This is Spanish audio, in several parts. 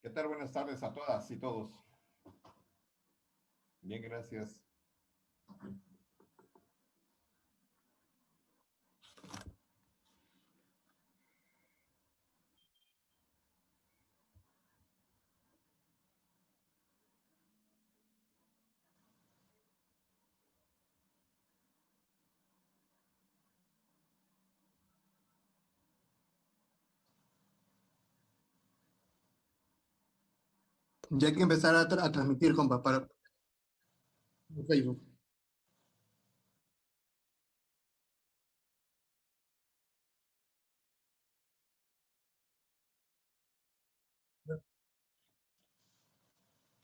¿Qué tal? Buenas tardes a todas y todos. Bien, gracias. Ya hay que empezar a transmitir, compa, para Facebook.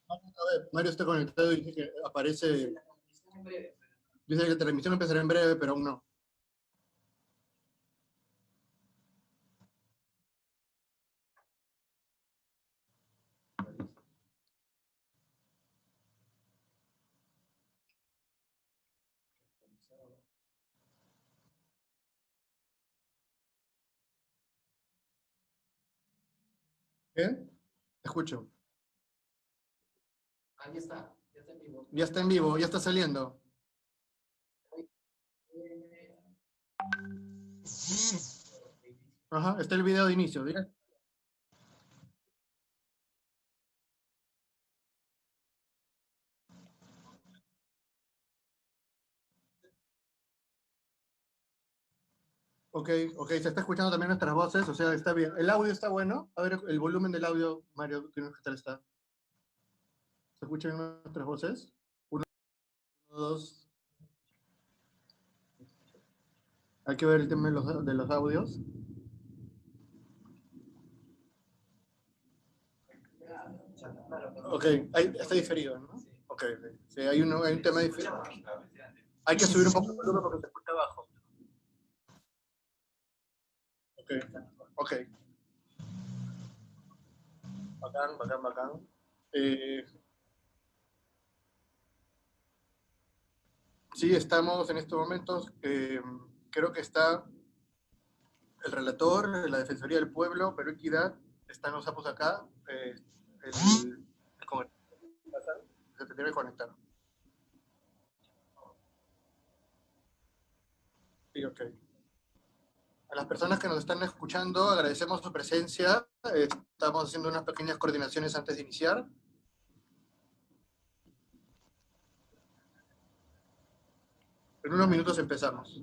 A ver, Mario está conectado y dice que aparece. Dice que la transmisión empezará en breve, pero aún no. ¿Qué? Te escucho. Ahí está, ya está en vivo. Ya está en vivo, ya está saliendo. Ajá, está el video de inicio. ¿Ya? Ok, se está escuchando también nuestras voces, o sea, está bien. ¿El audio está bueno? A ver, el volumen del audio, Mario, ¿qué tal está? ¿Se escuchan nuestras voces? Uno, dos. Hay que ver el tema de los audios. Ok, está diferido, ¿no? Ok. Sí, hay un tema diferido. Hay que subir un poco el volumen porque se escucha abajo. Ok. Bacán. Sí, estamos en estos momentos, creo que está el relator, la Defensoría del Pueblo, Perú Equidad, están los sapos acá, se tendría que conectar. Sí, ok. A las personas que nos están escuchando, agradecemos su presencia. Estamos haciendo unas pequeñas coordinaciones antes de iniciar. En unos minutos empezamos.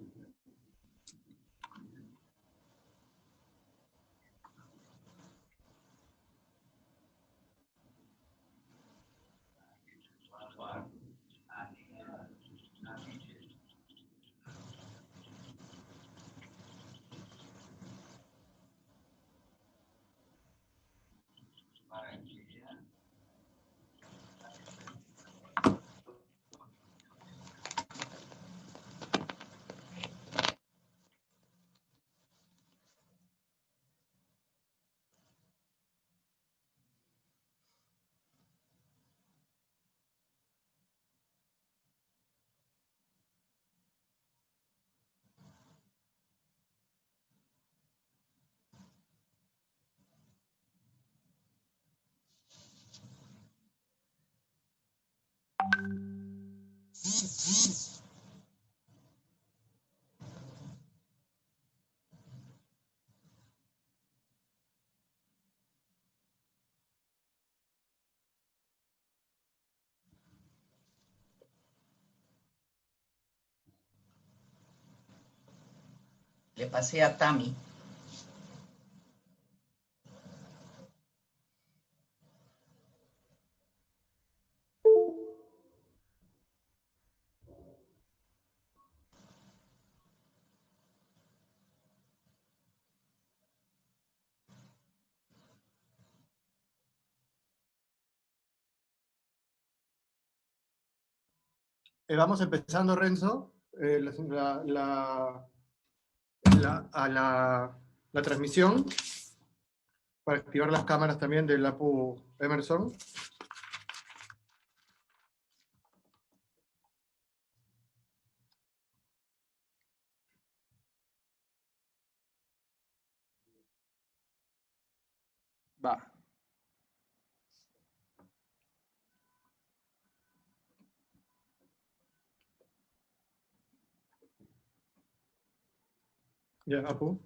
Le pasé a Tami. Vamos empezando, Renzo. La transmisión para activar las cámaras también del APU Emerson. Va. Ya, Apu.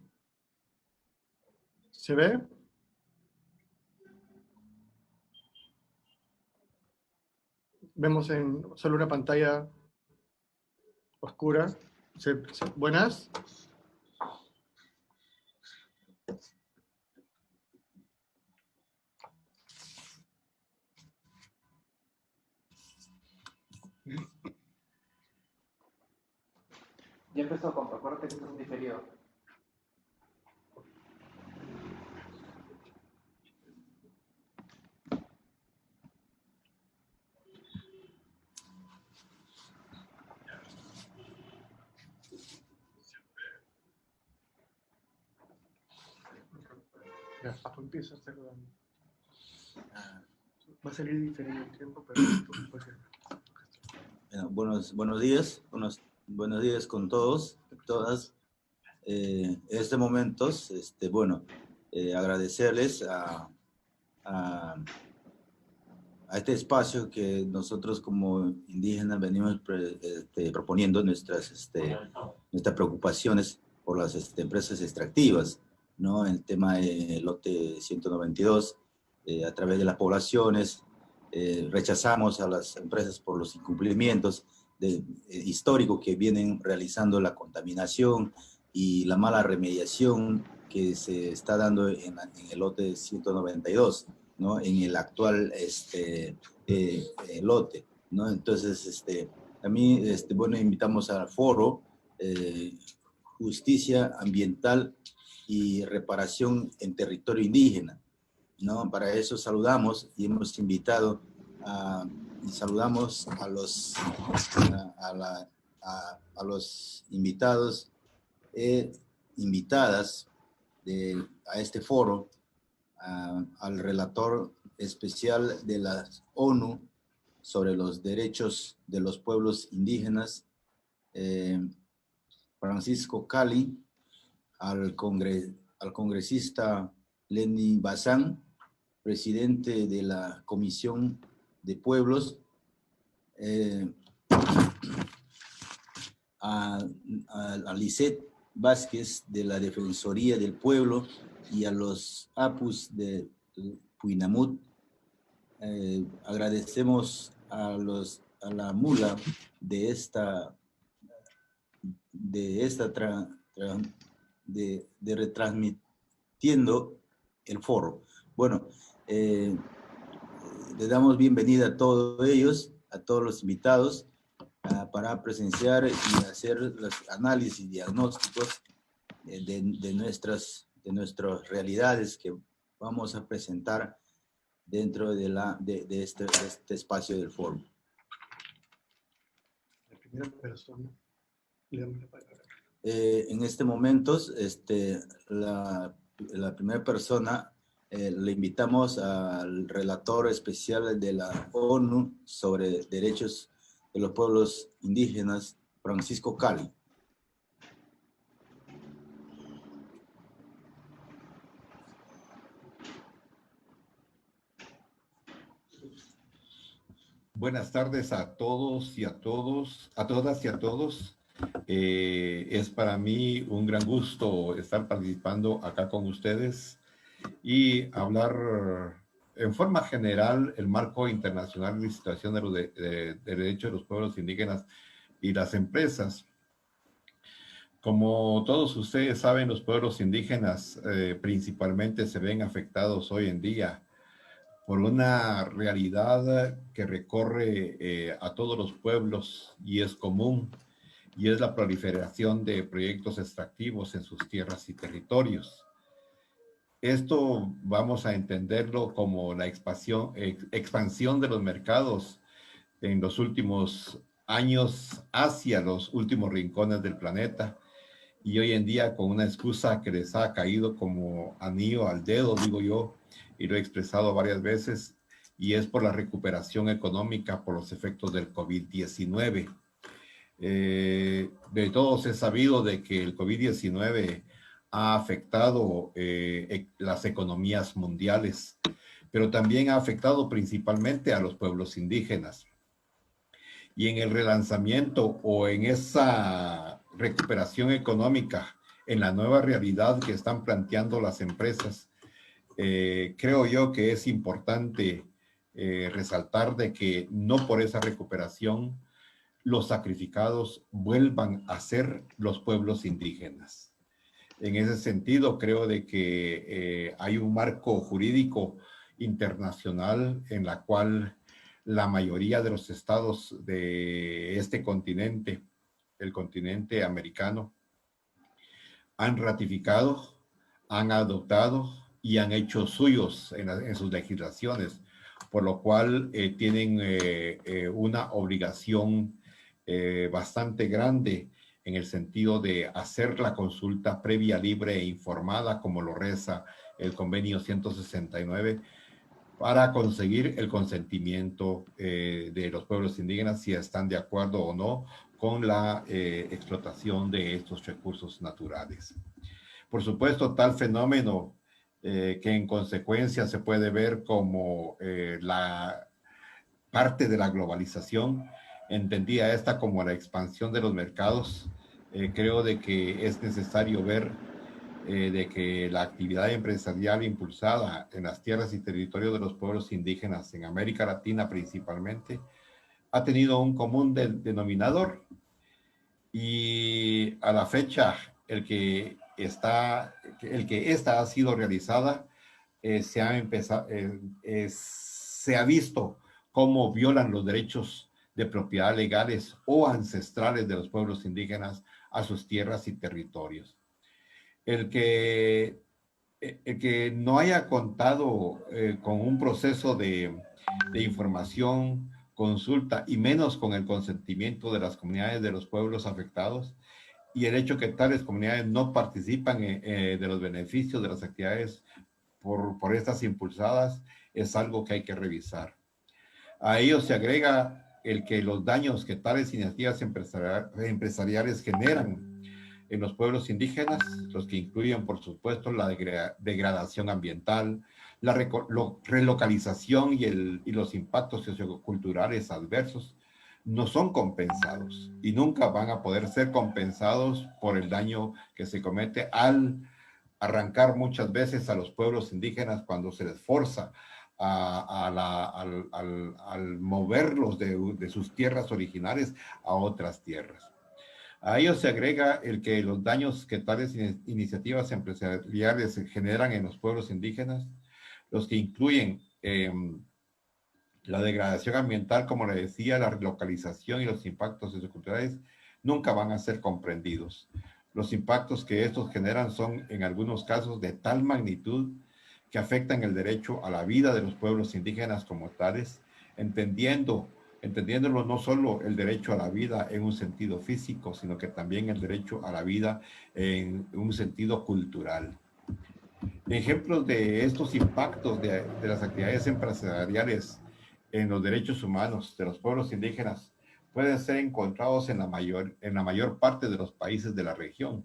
¿Se ve? Vemos en solo una pantalla oscura. ¿Buenas? Ya empezó, compa, acuérdate que esto es un diferido. Ya, Apu empieza a hacerlo. Va a salir diferente el tiempo, pero pues, Buenos días, buenos días con todos, todas. En este momento, agradecerles a este espacio que nosotros como indígenas venimos proponiendo nuestras preocupaciones por las empresas extractivas, ¿no? El tema del lote 192, a través de las poblaciones, rechazamos a las empresas por los incumplimientos históricos que vienen realizando la contaminación y la mala remediación que se está dando en el lote 192, ¿no? En el actual lote, ¿no? Entonces, a mí, invitamos al foro Justicia Ambiental y Reparación en Territorio Indígena, ¿no? Para eso saludamos y hemos invitado y saludamos a los invitados invitadas a este foro, al relator especial de la ONU sobre los derechos de los pueblos indígenas, Francisco Cali, al congresista Lenny Bazán, presidente de la Comisión de Pueblos, a Lisette Vázquez de la Defensoría del Pueblo y a los APUS de Puinamut. Agradecemos a la mula de retransmitiendo el foro. Bueno, le damos bienvenida a todos ellos, a todos los invitados, para presenciar y hacer los análisis diagnósticos de nuestras realidades que vamos a presentar dentro de este espacio del foro. La primera persona, le damos la palabra. En este momento, la primera persona, le invitamos al relator especial de la ONU sobre derechos de los pueblos indígenas, Francisco Cali. Buenas tardes a todos y a todos, a todas y a todos. Es para mí un gran gusto estar participando acá con ustedes y hablar en forma general el marco internacional de situación de los derechos de los pueblos indígenas y las empresas. Como todos ustedes saben, los pueblos indígenas principalmente se ven afectados hoy en día por una realidad que recorre a todos los pueblos y es común, y es la proliferación de proyectos extractivos en sus tierras y territorios. Esto vamos a entenderlo como la expansión de los mercados en los últimos años hacia los últimos rincones del planeta, y hoy en día con una excusa que les ha caído como anillo al dedo, digo yo, y lo he expresado varias veces, y es por la recuperación económica por los efectos del COVID-19. De todos es sabido de que el COVID-19 ha afectado las economías mundiales, pero también ha afectado principalmente a los pueblos indígenas. Y en el relanzamiento o en esa recuperación económica en la nueva realidad que están planteando las empresas, creo yo que es importante resaltar de que no por esa recuperación los sacrificados vuelvan a ser los pueblos indígenas. En ese sentido, creo de que hay un marco jurídico internacional en la cual la mayoría de los estados de este continente, el continente americano, han ratificado, han adoptado y han hecho suyos en sus legislaciones, por lo cual tienen una obligación bastante grande en el sentido de hacer la consulta previa, libre e informada, como lo reza el convenio 169, para conseguir el consentimiento de los pueblos indígenas si están de acuerdo o no con la explotación de estos recursos naturales. Por supuesto, tal fenómeno que en consecuencia se puede ver como la parte de la globalización, entendía esta como la expansión de los mercados. Creo de que es necesario ver de que la actividad empresarial impulsada en las tierras y territorios de los pueblos indígenas en América Latina principalmente ha tenido un común denominador, y a la fecha esta ha sido realizada, se ha visto cómo violan los derechos de propiedad legales o ancestrales de los pueblos indígenas a sus tierras y territorios. El que no haya contado con un proceso de información, consulta y menos con el consentimiento de las comunidades de los pueblos afectados, y el hecho que tales comunidades no participan de los beneficios de las actividades por estas impulsadas, es algo que hay que revisar. A ello se agrega el que los daños que tales iniciativas empresariales generan en los pueblos indígenas, los que incluyen, por supuesto, la degradación ambiental, la relocalización y los impactos socioculturales adversos, no son compensados y nunca van a poder ser compensados por el daño que se comete al arrancar muchas veces a los pueblos indígenas cuando se les forza al moverlos de sus tierras originales a otras tierras. A ello se agrega el que los daños que tales iniciativas empresariales generan en los pueblos indígenas, los que incluyen la degradación ambiental, como le decía, la relocalización y los impactos socioculturales, nunca van a ser comprendidos. Los impactos que estos generan son, en algunos casos, de tal magnitud que afectan el derecho a la vida de los pueblos indígenas como tales, entendiéndolo no solo el derecho a la vida en un sentido físico, sino que también el derecho a la vida en un sentido cultural. Ejemplos de estos impactos de las actividades empresariales en los derechos humanos de los pueblos indígenas pueden ser encontrados en la mayor parte de los países de la región.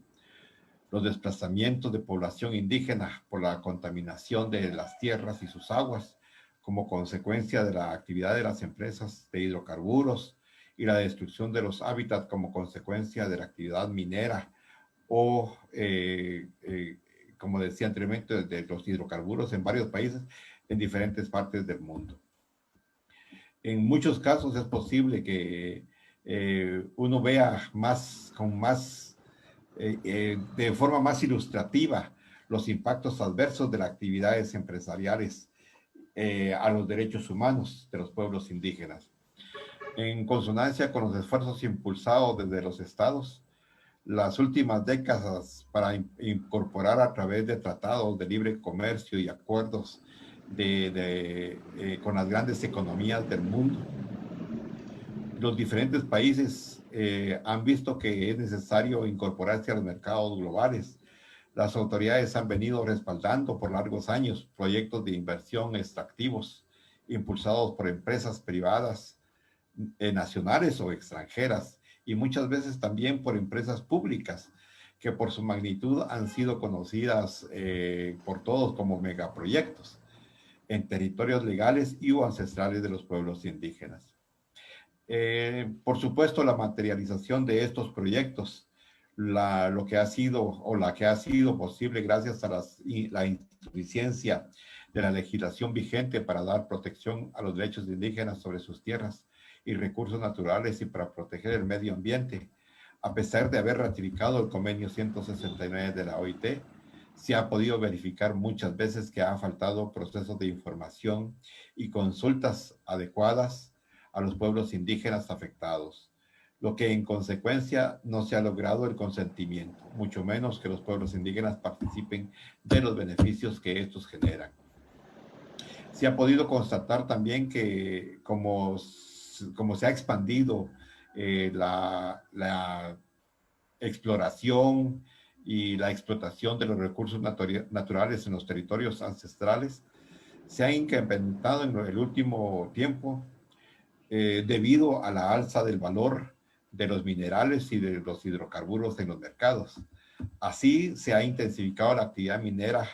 Los desplazamientos de población indígena por la contaminación de las tierras y sus aguas, como consecuencia de la actividad de las empresas de hidrocarburos, y la destrucción de los hábitats como consecuencia de la actividad minera o, como decía anteriormente, de los hidrocarburos en varios países en diferentes partes del mundo. En muchos casos es posible que uno vea de forma más ilustrativa los impactos adversos de las actividades empresariales a los derechos humanos de los pueblos indígenas. En consonancia con los esfuerzos impulsados desde los estados, las últimas décadas para incorporar a través de tratados de libre comercio y acuerdos con las grandes economías del mundo, los diferentes países han visto que es necesario incorporarse a los mercados globales. Las autoridades han venido respaldando por largos años proyectos de inversión extractivos impulsados por empresas privadas, nacionales o extranjeras, y muchas veces también por empresas públicas que por su magnitud han sido conocidas por todos como megaproyectos en territorios legales y o ancestrales de los pueblos indígenas. Por supuesto, la materialización de estos proyectos lo que ha sido o la que ha sido posible gracias a la insuficiencia de la legislación vigente para dar protección a los derechos indígenas sobre sus tierras y recursos naturales y para proteger el medio ambiente. A pesar de haber ratificado el convenio 169 de la OIT, se ha podido verificar muchas veces que ha faltado procesos de información y consultas adecuadas a los pueblos indígenas afectados, lo que en consecuencia no se ha logrado el consentimiento, mucho menos que los pueblos indígenas participen de los beneficios que estos generan. Se ha podido constatar también que como se ha expandido la exploración y la explotación de los recursos naturales en los territorios ancestrales, se ha incrementado en el último tiempo debido a la alza del valor de los minerales y de los hidrocarburos en los mercados. Así se ha intensificado la actividad minera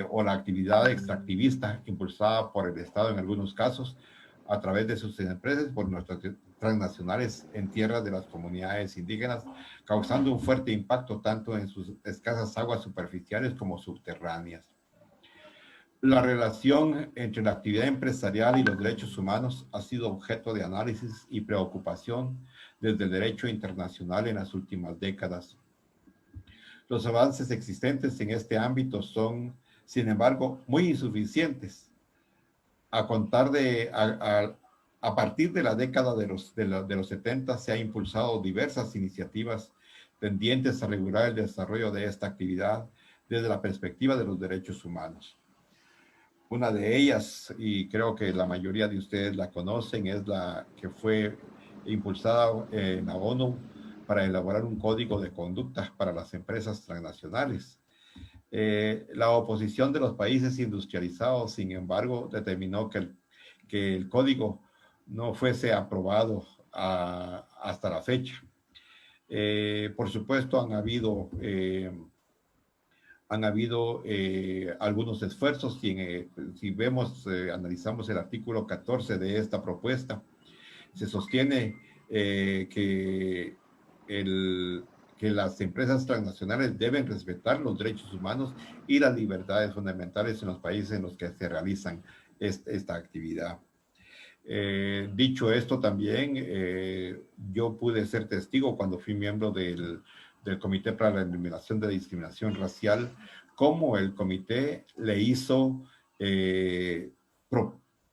o la actividad extractivista impulsada por el Estado en algunos casos a través de sus empresas por nuestras transnacionales en tierras de las comunidades indígenas, causando un fuerte impacto tanto en sus escasas aguas superficiales como subterráneas. La relación entre la actividad empresarial y los derechos humanos ha sido objeto de análisis y preocupación desde el derecho internacional en las últimas décadas. Los avances existentes en este ámbito son, sin embargo, muy insuficientes. A partir de la década de los 70 se han impulsado diversas iniciativas tendientes a regular el desarrollo de esta actividad desde la perspectiva de los derechos humanos. Una de ellas, y creo que la mayoría de ustedes la conocen, es la que fue impulsada en la ONU para elaborar un código de conducta para las empresas transnacionales. La oposición de los países industrializados, sin embargo, determinó que el código no fuese aprobado hasta la fecha. Por supuesto, han habido algunos esfuerzos. Si vemos, analizamos el artículo 14 de esta propuesta, se sostiene que las empresas transnacionales deben respetar los derechos humanos y las libertades fundamentales en los países en los que se realizan esta actividad. Dicho esto, también yo pude ser testigo cuando fui miembro del Comité para la Eliminación de Discriminación Racial, cómo el comité le hizo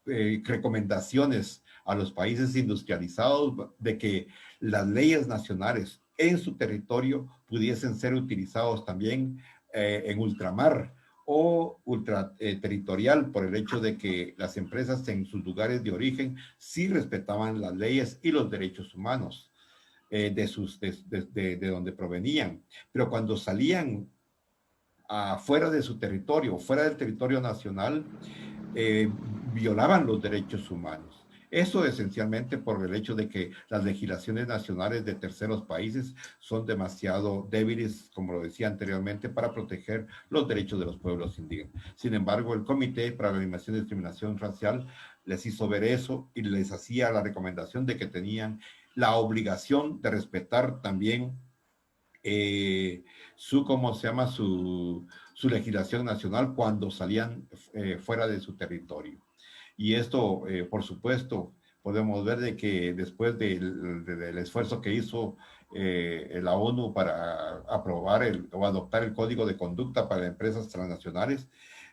recomendaciones a los países industrializados de que las leyes nacionales en su territorio pudiesen ser utilizados también en ultramar o ultraterritorial, por el hecho de que las empresas en sus lugares de origen sí respetaban las leyes y los derechos humanos de donde provenían. Pero cuando salían fuera de su territorio, fuera del territorio nacional, violaban los derechos humanos. Eso esencialmente por el hecho de que las legislaciones nacionales de terceros países son demasiado débiles, como lo decía anteriormente, para proteger los derechos de los pueblos indígenas. Sin embargo, el Comité para la Eliminación de Discriminación Racial les hizo ver eso y les hacía la recomendación de que tenían la obligación de respetar también su legislación nacional cuando salían fuera de su territorio. Y esto, por supuesto, podemos ver de que después del esfuerzo que hizo la ONU para aprobar o adoptar el Código de Conducta para empresas transnacionales,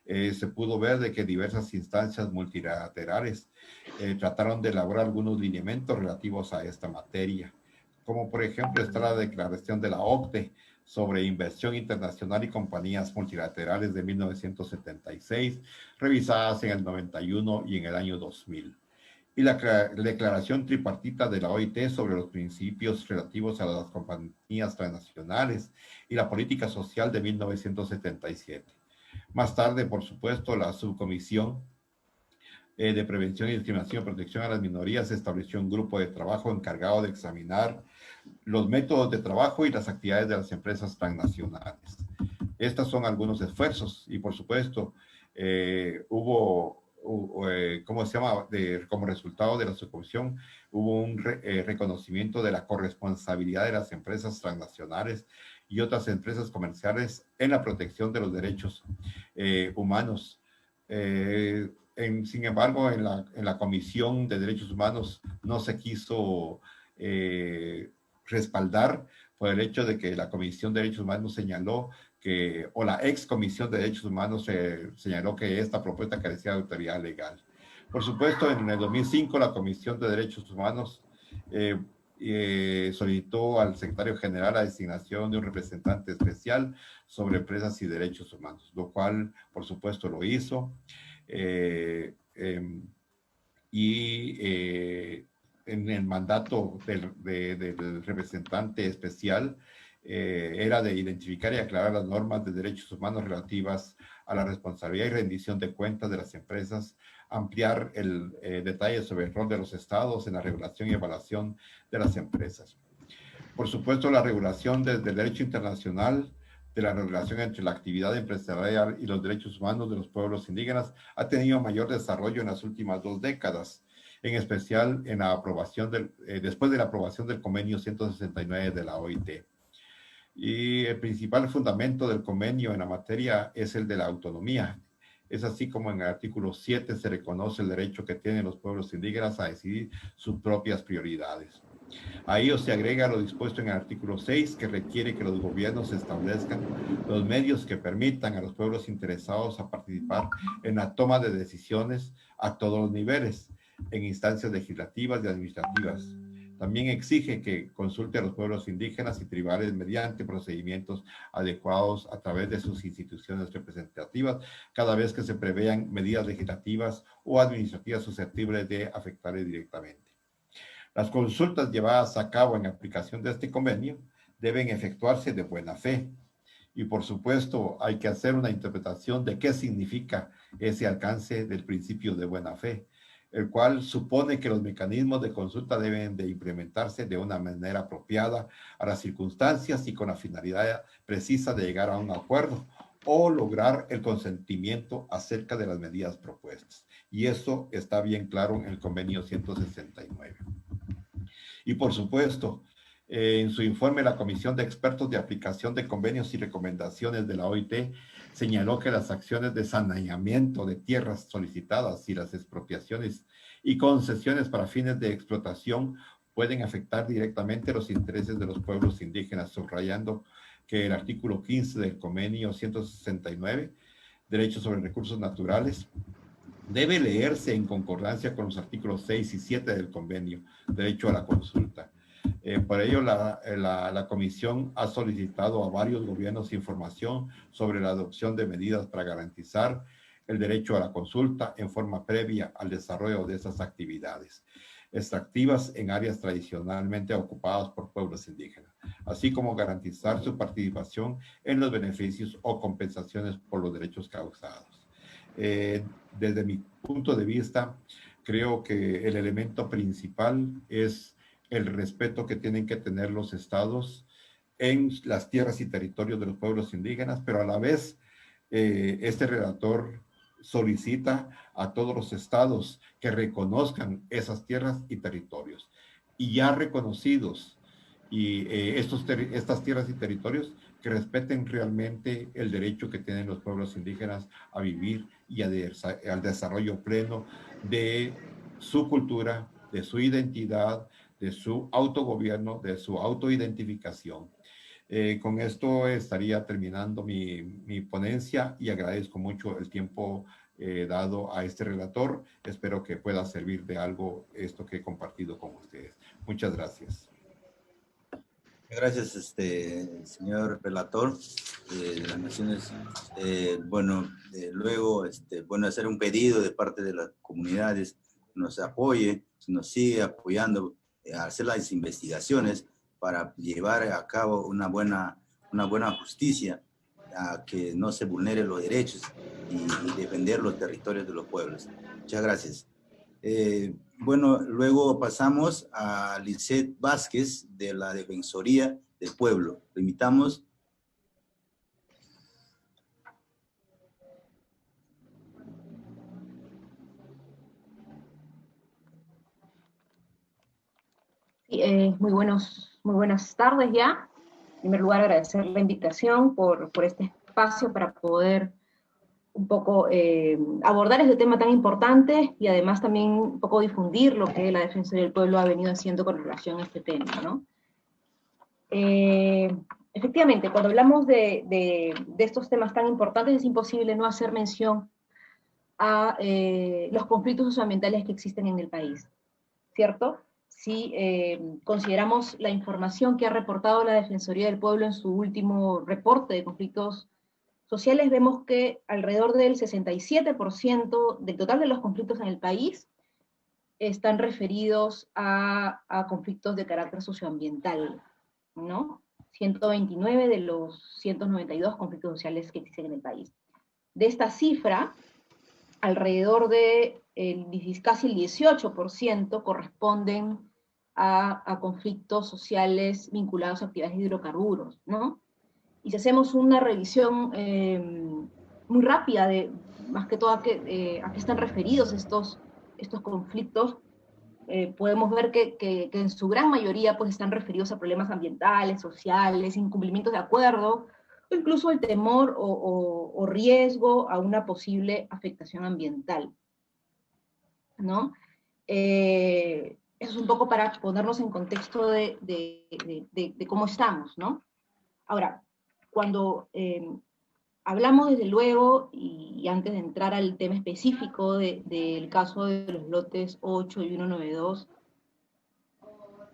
se pudo ver de que diversas instancias multilaterales trataron de elaborar algunos lineamientos relativos a esta materia, como por ejemplo está la declaración de la OCDE sobre inversión internacional y compañías multilaterales de 1976, revisadas en el 91 y en el año 2000. Y la declaración tripartita de la OIT sobre los principios relativos a las compañías transnacionales y la política social de 1977. Más tarde, por supuesto, la subcomisión de Prevención y Discriminación y Protección a las Minorías estableció un grupo de trabajo encargado de examinar los métodos de trabajo y las actividades de las empresas transnacionales. Estos son algunos esfuerzos y, por supuesto, hubo ¿cómo se llama? Como resultado de la subcomisión, hubo un reconocimiento de la corresponsabilidad de las empresas transnacionales y otras empresas comerciales en la protección de los derechos humanos. Sin embargo, en la Comisión de Derechos Humanos no se quiso respaldar por el hecho de que la Comisión de Derechos Humanos señaló o la ex Comisión de Derechos Humanos señaló que esta propuesta carecía de autoridad legal. Por supuesto, en el 2005 la Comisión de Derechos Humanos solicitó al secretario general la designación de un representante especial sobre empresas y derechos humanos, lo cual, por supuesto, lo hizo. En el mandato del representante especial era de identificar y aclarar las normas de derechos humanos relativas a la responsabilidad y rendición de cuentas de las empresas, ampliar el detalle sobre el rol de los estados en la regulación y evaluación de las empresas. Por supuesto, la regulación desde el derecho internacional de la relación entre la actividad empresarial y los derechos humanos de los pueblos indígenas ha tenido mayor desarrollo en las últimas 2 décadas, en especial en la aprobación después de la aprobación del convenio 169 de la OIT. Y el principal fundamento del convenio en la materia es el de la autonomía. Es así como en el artículo 7 se reconoce el derecho que tienen los pueblos indígenas a decidir sus propias prioridades. A ello se agrega lo dispuesto en el artículo 6, que requiere que los gobiernos establezcan los medios que permitan a los pueblos interesados a participar en la toma de decisiones a todos los niveles, en instancias legislativas y administrativas. También exige que consulte a los pueblos indígenas y tribales mediante procedimientos adecuados a través de sus instituciones representativas, cada vez que se prevean medidas legislativas o administrativas susceptibles de afectarles directamente. Las consultas llevadas a cabo en aplicación de este convenio deben efectuarse de buena fe. Y por supuesto, hay que hacer una interpretación de qué significa ese alcance del principio de buena fe, el cual supone que los mecanismos de consulta deben de implementarse de una manera apropiada a las circunstancias y con la finalidad precisa de llegar a un acuerdo o lograr el consentimiento acerca de las medidas propuestas. Y eso está bien claro en el convenio 169. Y por supuesto, en su informe, la Comisión de Expertos de Aplicación de Convenios y Recomendaciones de la OIT señaló que las acciones de saneamiento de tierras solicitadas y las expropiaciones y concesiones para fines de explotación pueden afectar directamente los intereses de los pueblos indígenas, subrayando que el artículo 15 del convenio 169, Derechos sobre Recursos Naturales, debe leerse en concordancia con los artículos 6 y 7 del convenio, derecho a la consulta. Por ello, la Comisión ha solicitado a varios gobiernos información sobre la adopción de medidas para garantizar el derecho a la consulta en forma previa al desarrollo de esas actividades extractivas en áreas tradicionalmente ocupadas por pueblos indígenas, así como garantizar su participación en los beneficios o compensaciones por los derechos causados. Desde mi punto de vista, creo que el elemento principal es el respeto que tienen que tener los estados en las tierras y territorios de los pueblos indígenas, pero a la vez este relator solicita a todos los estados que reconozcan esas tierras y territorios. Y ya reconocidos y estas tierras y territorios, que respeten realmente el derecho que tienen los pueblos indígenas a vivir y al desarrollo pleno de su cultura, de su identidad, de su autogobierno, de su autoidentificación. Con esto estaría terminando mi ponencia y agradezco mucho el tiempo dado a este relator. Espero que pueda servir de algo esto que he compartido con ustedes. Muchas gracias. Gracias, señor relator de las Naciones. Luego, hacer un pedido de parte de las comunidades, nos apoye, nos sigue apoyando a hacer las investigaciones para llevar a cabo una buena justicia, a que no se vulneren los derechos y defender los territorios de los pueblos. Muchas gracias. Luego pasamos a Lisette Vázquez de la Defensoría del Pueblo. Lo invitamos. muy buenas tardes ya. En primer lugar, agradecer la invitación por este espacio para poder un poco abordar este tema tan importante y además también un poco difundir lo que la Defensoría del Pueblo ha venido haciendo con relación a este tema, ¿no? Efectivamente, cuando hablamos de estos temas tan importantes, es imposible no hacer mención a los conflictos socioambientales que existen en el país, ¿cierto? Si consideramos la información que ha reportado la Defensoría del Pueblo en su último reporte de conflictos sociales, vemos que alrededor del 67% del total de los conflictos en el país están referidos a conflictos de carácter socioambiental, ¿no? 129 de los 192 conflictos sociales que existen en el país. De esta cifra, alrededor de casi el 18% corresponden a conflictos sociales vinculados a actividades de hidrocarburos, ¿no? Y si hacemos una revisión muy rápida de, más que todo, a qué están referidos estos conflictos, podemos ver que en su gran mayoría pues, están referidos a problemas ambientales, sociales, incumplimientos de acuerdo, o incluso el temor o riesgo a una posible afectación ambiental, ¿no? Eso es un poco para ponernos en contexto de cómo estamos, ¿no? Ahora, cuando hablamos desde luego, y antes de entrar al tema específico del caso de los lotes 8 y 192,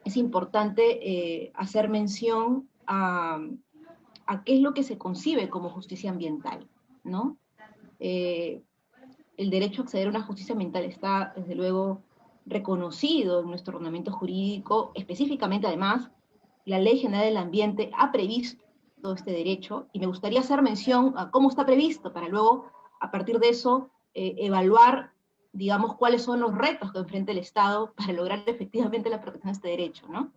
es importante hacer mención a qué es lo que se concibe como justicia ambiental, ¿no? El derecho a acceder a una justicia ambiental está, desde luego, reconocido en nuestro ordenamiento jurídico, específicamente, además, la Ley General del Ambiente ha previsto todo este derecho, y me gustaría hacer mención a cómo está previsto, para luego, a partir de eso, evaluar, digamos, cuáles son los retos que enfrenta el Estado para lograr efectivamente la protección de este derecho, ¿no?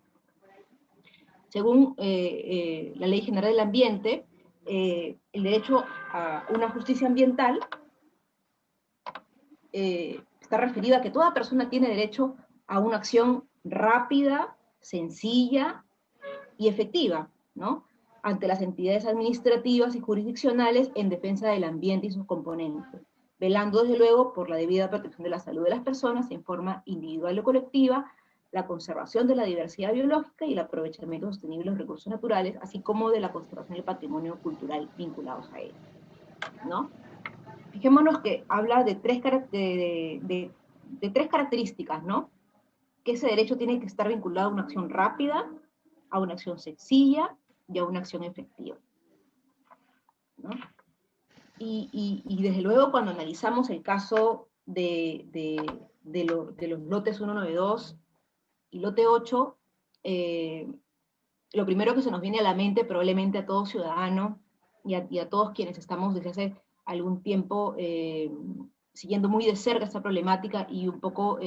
Según la Ley General del Ambiente, el derecho a una justicia ambiental está referido a que toda persona tiene derecho a una acción rápida, sencilla y efectiva, ¿no? Ante las entidades administrativas y jurisdiccionales en defensa del ambiente y sus componentes, velando desde luego por la debida protección de la salud de las personas en forma individual o colectiva, la conservación de la diversidad biológica y el aprovechamiento sostenible de los recursos naturales, así como de la conservación del patrimonio cultural vinculados a él, ¿no? Fijémonos que habla de tres características, ¿no? Que ese derecho tiene que estar vinculado a una acción rápida, a una acción sencilla y a una acción efectiva, ¿no? Y desde luego cuando analizamos el caso de los lotes 192 y lote 8, lo primero que se nos viene a la mente, probablemente a todo ciudadano y a todos quienes estamos desde hace algún tiempo siguiendo muy de cerca esta problemática y un poco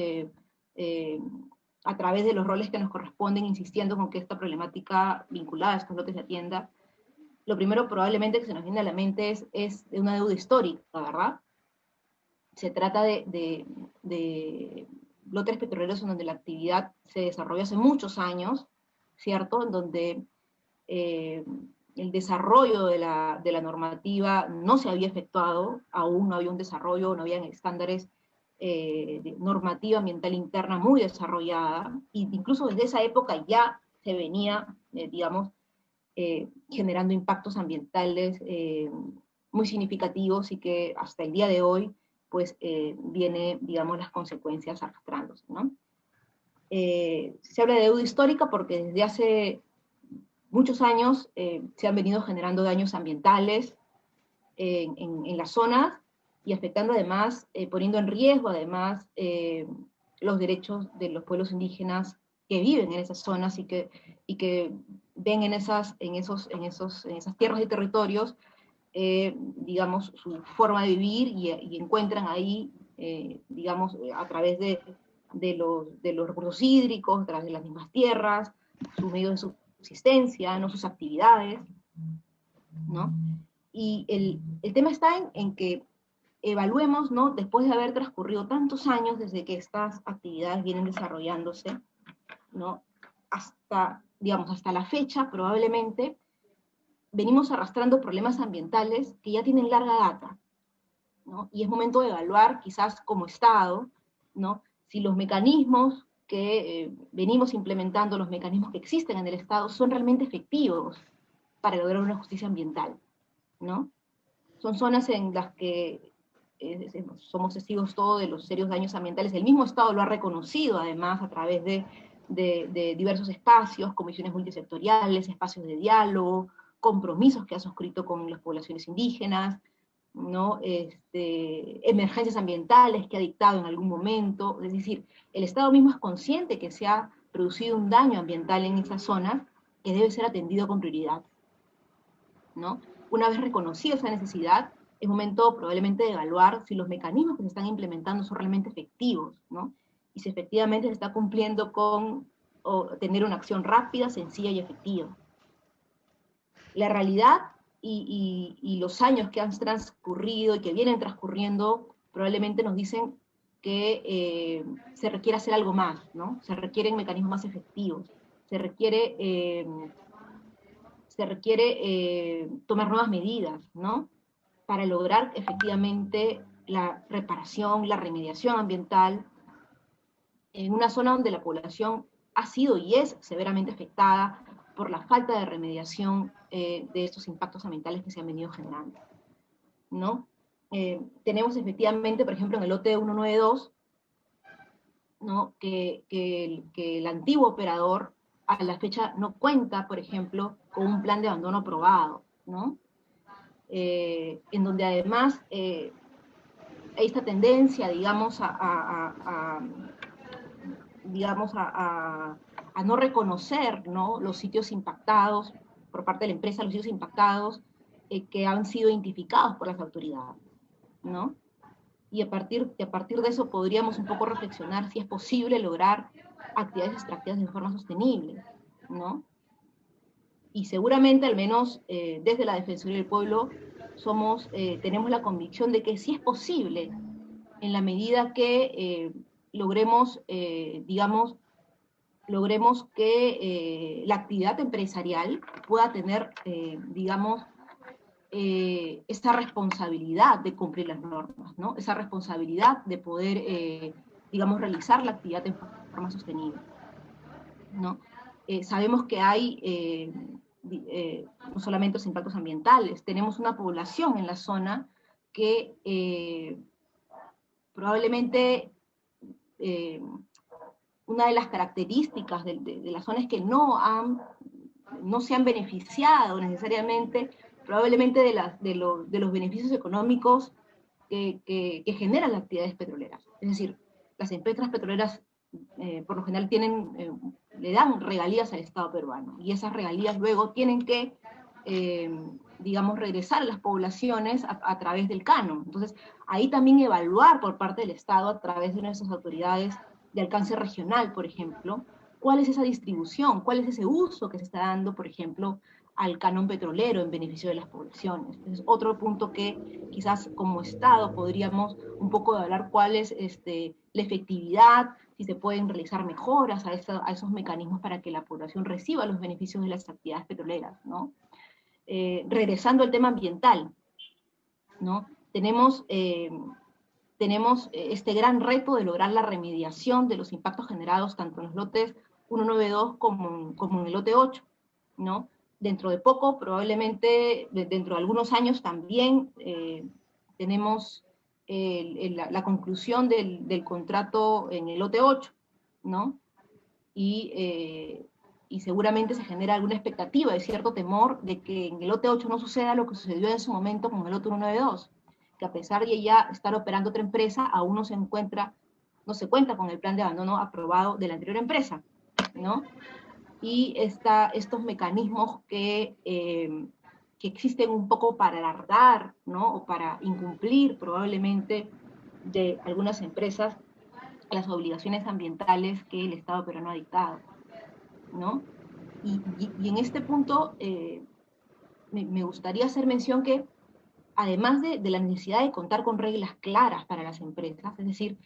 a través de los roles que nos corresponden, insistiendo con que esta problemática vinculada a estos lotes se atienda, lo primero probablemente que se nos viene a la mente es de una deuda histórica, ¿verdad? Se trata de lotes petroleros en donde la actividad se desarrolló hace muchos años, ¿cierto? En donde el desarrollo de la normativa no se había efectuado, aún no había un desarrollo, no habían estándares de normativa ambiental interna muy desarrollada, e incluso desde esa época ya se venía, digamos, generando impactos ambientales muy significativos y que hasta el día de hoy, pues, viene, digamos, las consecuencias arrastrándose, ¿no? Se habla de deuda histórica porque desde hace muchos años se han venido generando daños ambientales en las zonas y afectando además, poniendo en riesgo además los derechos de los pueblos indígenas que viven en esas zonas y que ven en esas tierras y territorios, digamos, su forma de vivir y encuentran ahí, digamos, a través de los recursos hídricos, a través de las mismas tierras, sus medios de subsistencia, ¿no? Sus actividades, ¿no? Y el tema está en que evaluemos, ¿no? Después de haber transcurrido tantos años desde que estas actividades vienen desarrollándose, ¿no? hasta, digamos, hasta la fecha, probablemente, venimos arrastrando problemas ambientales que ya tienen larga data, ¿no? Y es momento de evaluar, quizás como Estado, ¿no? Si los mecanismos que venimos implementando, los mecanismos que existen en el Estado, son realmente efectivos para lograr una justicia ambiental, ¿no? Son zonas en las que somos testigos todos de los serios daños ambientales. El mismo Estado lo ha reconocido, además, a través de diversos espacios, comisiones multisectoriales, espacios de diálogo, compromisos que ha suscrito con las poblaciones indígenas, ¿no? Emergencias ambientales que ha dictado en algún momento. Es decir, el Estado mismo es consciente que se ha producido un daño ambiental en esa zona que debe ser atendido con prioridad, ¿no? Una vez reconocida esa necesidad, es momento probablemente de evaluar si los mecanismos que se están implementando son realmente efectivos, ¿no? Y si efectivamente se está cumpliendo con tener una acción rápida, sencilla y efectiva. La realidad y los años que han transcurrido y que vienen transcurriendo probablemente nos dicen que se requiere hacer algo más, ¿no? Se requieren mecanismos más efectivos, se requiere tomar nuevas medidas, ¿no? Para lograr efectivamente la reparación, la remediación ambiental en una zona donde la población ha sido y es severamente afectada por la falta de remediación de estos impactos ambientales que se han venido generando, ¿no? Tenemos efectivamente, por ejemplo, en el lote 192, ¿no? que el antiguo operador a la fecha no cuenta, por ejemplo, con un plan de abandono aprobado, ¿no? En donde además hay esta tendencia, digamos, a no reconocer, ¿no? Los sitios impactados, por parte de la empresa, los sitios impactados que han sido identificados por las autoridades, ¿no? Y a partir de eso podríamos un poco reflexionar si es posible lograr actividades extractivas de forma sostenible, ¿no? Y seguramente, al menos desde la Defensoría del Pueblo, tenemos la convicción de que sí es posible, en la medida que logremos que la actividad empresarial pueda tener, esta responsabilidad de cumplir las normas, ¿no? Esa responsabilidad de poder, realizar la actividad de forma sostenible, ¿no? Sabemos que hay no solamente los impactos ambientales, tenemos una población en la zona que probablemente una de las características de la zona es que no se han beneficiado necesariamente, probablemente de los beneficios económicos que generan las actividades petroleras. Es decir, las empresas petroleras por lo general le dan regalías al Estado peruano, y esas regalías luego tienen que, regresar a las poblaciones a través del canon. Entonces, ahí también evaluar por parte del Estado, a través de nuestras autoridades de alcance regional, por ejemplo, cuál es esa distribución, cuál es ese uso que se está dando, por ejemplo, al canon petrolero en beneficio de las poblaciones. Entonces, otro punto que quizás como Estado podríamos un poco evaluar cuál es la efectividad, si se pueden realizar mejoras a esos mecanismos para que la población reciba los beneficios de las actividades petroleras, ¿no? Regresando al tema ambiental, ¿no? Tenemos este gran reto de lograr la remediación de los impactos generados tanto en los lotes 192 como en el lote 8, ¿no? Dentro de poco, probablemente, dentro de algunos años también, tenemos la conclusión del contrato en el lote 8, ¿no? Y seguramente se genera alguna expectativa de cierto temor de que en el lote 8 no suceda lo que sucedió en su momento con el lote 192, que a pesar de ya estar operando otra empresa, aún no se cuenta con el plan de abandono aprobado de la anterior empresa, ¿no? Y estos mecanismos que existen un poco para alargar, ¿no? O para incumplir probablemente de algunas empresas las obligaciones ambientales que el Estado peruano ha dictado, ¿no? Y en este punto me gustaría hacer mención que además de la necesidad de contar con reglas claras para las empresas, es decir,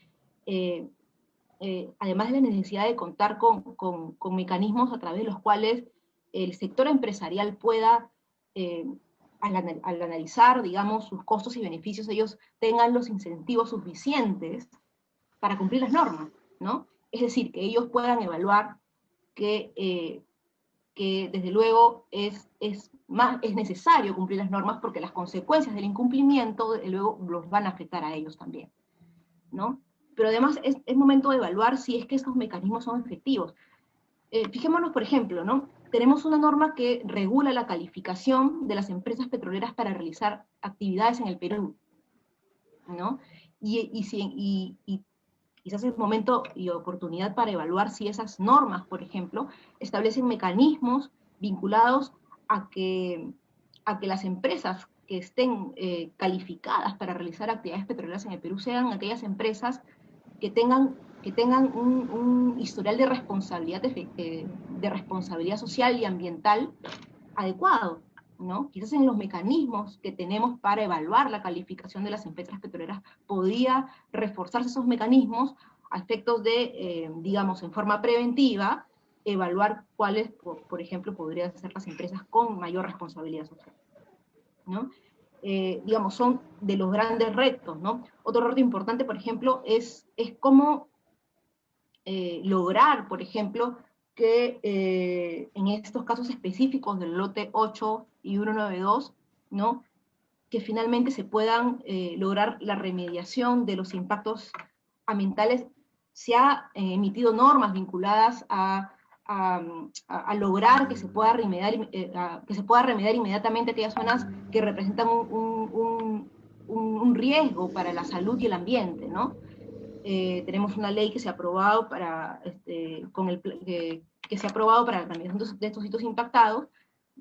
además de la necesidad de contar con mecanismos a través de los cuales el sector empresarial pueda, al analizar, digamos, sus costos y beneficios, ellos tengan los incentivos suficientes para cumplir las normas, ¿no? Es decir, que ellos puedan evaluar que desde luego es necesario cumplir las normas porque las consecuencias del incumplimiento luego los van a afectar a ellos también, ¿no? Pero además es momento de evaluar si es que estos mecanismos son efectivos. Fijémonos, por ejemplo, ¿no? Tenemos una norma que regula la calificación de las empresas petroleras para realizar actividades en el Perú, ¿no? Y quizás es momento y oportunidad para evaluar si esas normas, por ejemplo, establecen mecanismos vinculados a que las empresas que estén calificadas para realizar actividades petroleras en el Perú sean aquellas empresas que tengan un historial de responsabilidad social y ambiental adecuado, ¿no? Quizás en los mecanismos que tenemos para evaluar la calificación de las empresas petroleras podría reforzarse esos mecanismos a efectos de, digamos, en forma preventiva, evaluar cuáles, por ejemplo, podrían ser las empresas con mayor responsabilidad social, ¿no? Digamos, son de los grandes retos, ¿no? Otro reto importante, por ejemplo, es cómo lograr, por ejemplo, que en estos casos específicos del lote 8 y 192, ¿no? Que finalmente se puedan lograr la remediación de los impactos ambientales. Se han emitido normas vinculadas a lograr que se pueda remediar inmediatamente aquellas zonas que representan un riesgo para la salud y el ambiente, ¿no? Tenemos una ley que se ha aprobado para, que se ha aprobado para la remediación de estos sitios impactados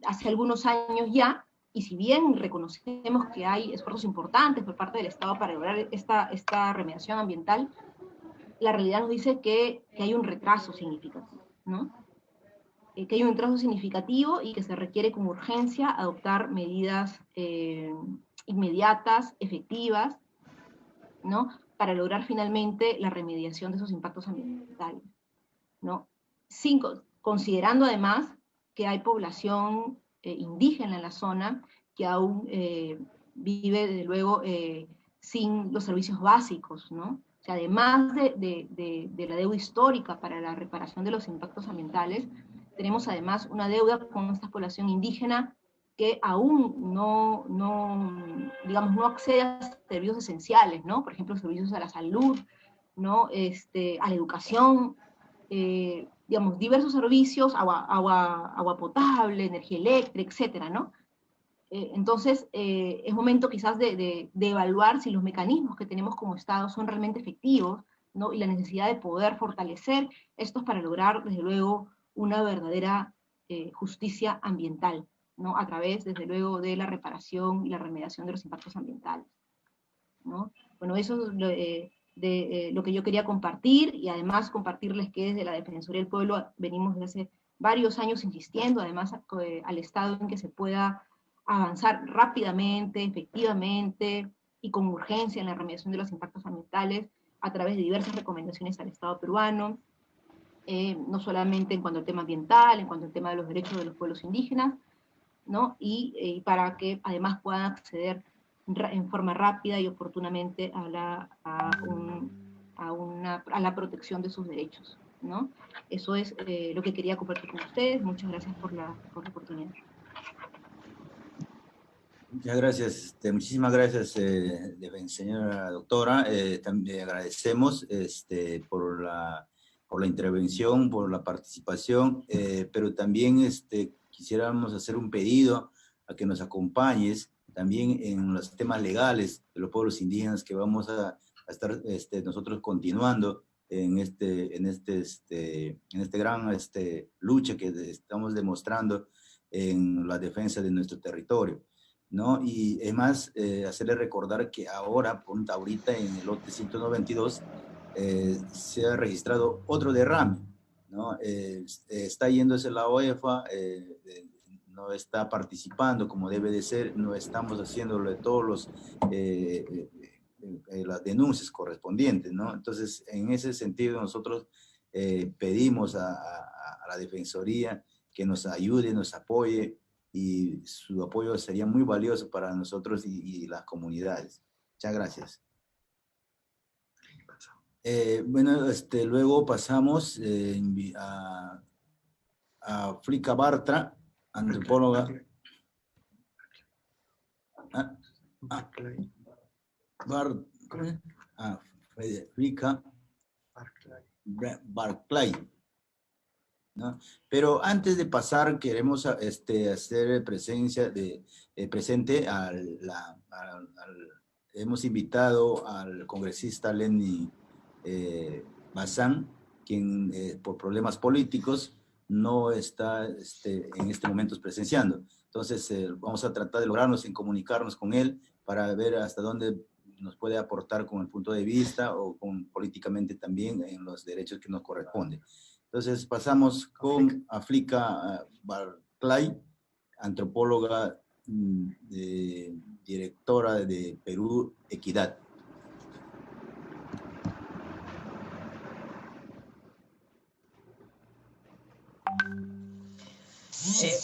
hace algunos años ya, y si bien reconocemos que hay esfuerzos importantes por parte del Estado para lograr esta remediación ambiental, la realidad nos dice que hay un retraso significativo, ¿no? Que hay un retraso significativo y que se requiere con urgencia adoptar medidas inmediatas, efectivas, ¿no? Para lograr finalmente la remediación de esos impactos ambientales, ¿no? Considerando además que hay población indígena en la zona que aún vive, desde luego, sin los servicios básicos, ¿no? O sea, además de la deuda histórica para la reparación de los impactos ambientales, tenemos además una deuda con esta población indígena que aún digamos, no accede a servicios esenciales, ¿no? Por ejemplo, servicios a la salud, ¿no? A la educación, digamos, diversos servicios, agua potable, energía eléctrica, etcétera, ¿no? Entonces, es momento quizás de evaluar si los mecanismos que tenemos como Estado son realmente efectivos, ¿no? Y la necesidad de poder fortalecer estos para lograr, desde luego, una verdadera justicia ambiental, ¿no? A través, desde luego, de la reparación y la remediación de los impactos ambientales, ¿no? Bueno, eso es lo que yo quería compartir, y además compartirles que desde la Defensoría del Pueblo venimos desde hace varios años insistiendo, además, al Estado en que se pueda avanzar rápidamente, efectivamente y con urgencia en la remediación de los impactos ambientales a través de diversas recomendaciones al Estado peruano, no solamente en cuanto al tema ambiental, en cuanto al tema de los derechos de los pueblos indígenas, ¿no? Y para que además puedan acceder en forma rápida y oportunamente a la protección de sus derechos, ¿no? Eso es lo que quería compartir con ustedes. Muchas gracias por la oportunidad. Muchas gracias, muchísimas gracias, señora doctora. También agradecemos por la intervención, por la participación, pero también quisiéramos hacer un pedido a que nos acompañes también en los temas legales de los pueblos indígenas que vamos a estar nosotros continuando en esta gran lucha que estamos demostrando en la defensa de nuestro territorio, ¿no? Y además hacerle recordar que ahorita en el lote 192 se ha registrado otro derrame, ¿no? Está yéndose la OEFA, no está participando como debe de ser, no estamos haciéndolo de todos los las denuncias correspondientes, ¿no? Entonces, en ese sentido, nosotros pedimos a la Defensoría que nos ayude, nos apoye, y su apoyo sería muy valioso para nosotros y las comunidades. Muchas gracias. Bueno, luego pasamos a Flica Bartra, antropóloga. Flica Barclay, ¿no? Pero antes de pasar, queremos hacer presente hemos invitado al congresista Lenny Bazán, quien por problemas políticos no está en este momento presenciando. Entonces vamos a tratar de lograrnos en comunicarnos con él para ver hasta dónde nos puede aportar con el punto de vista o políticamente también en los derechos que nos corresponden. Entonces pasamos con Flica Barclay, antropóloga, directora de Perú Equidad.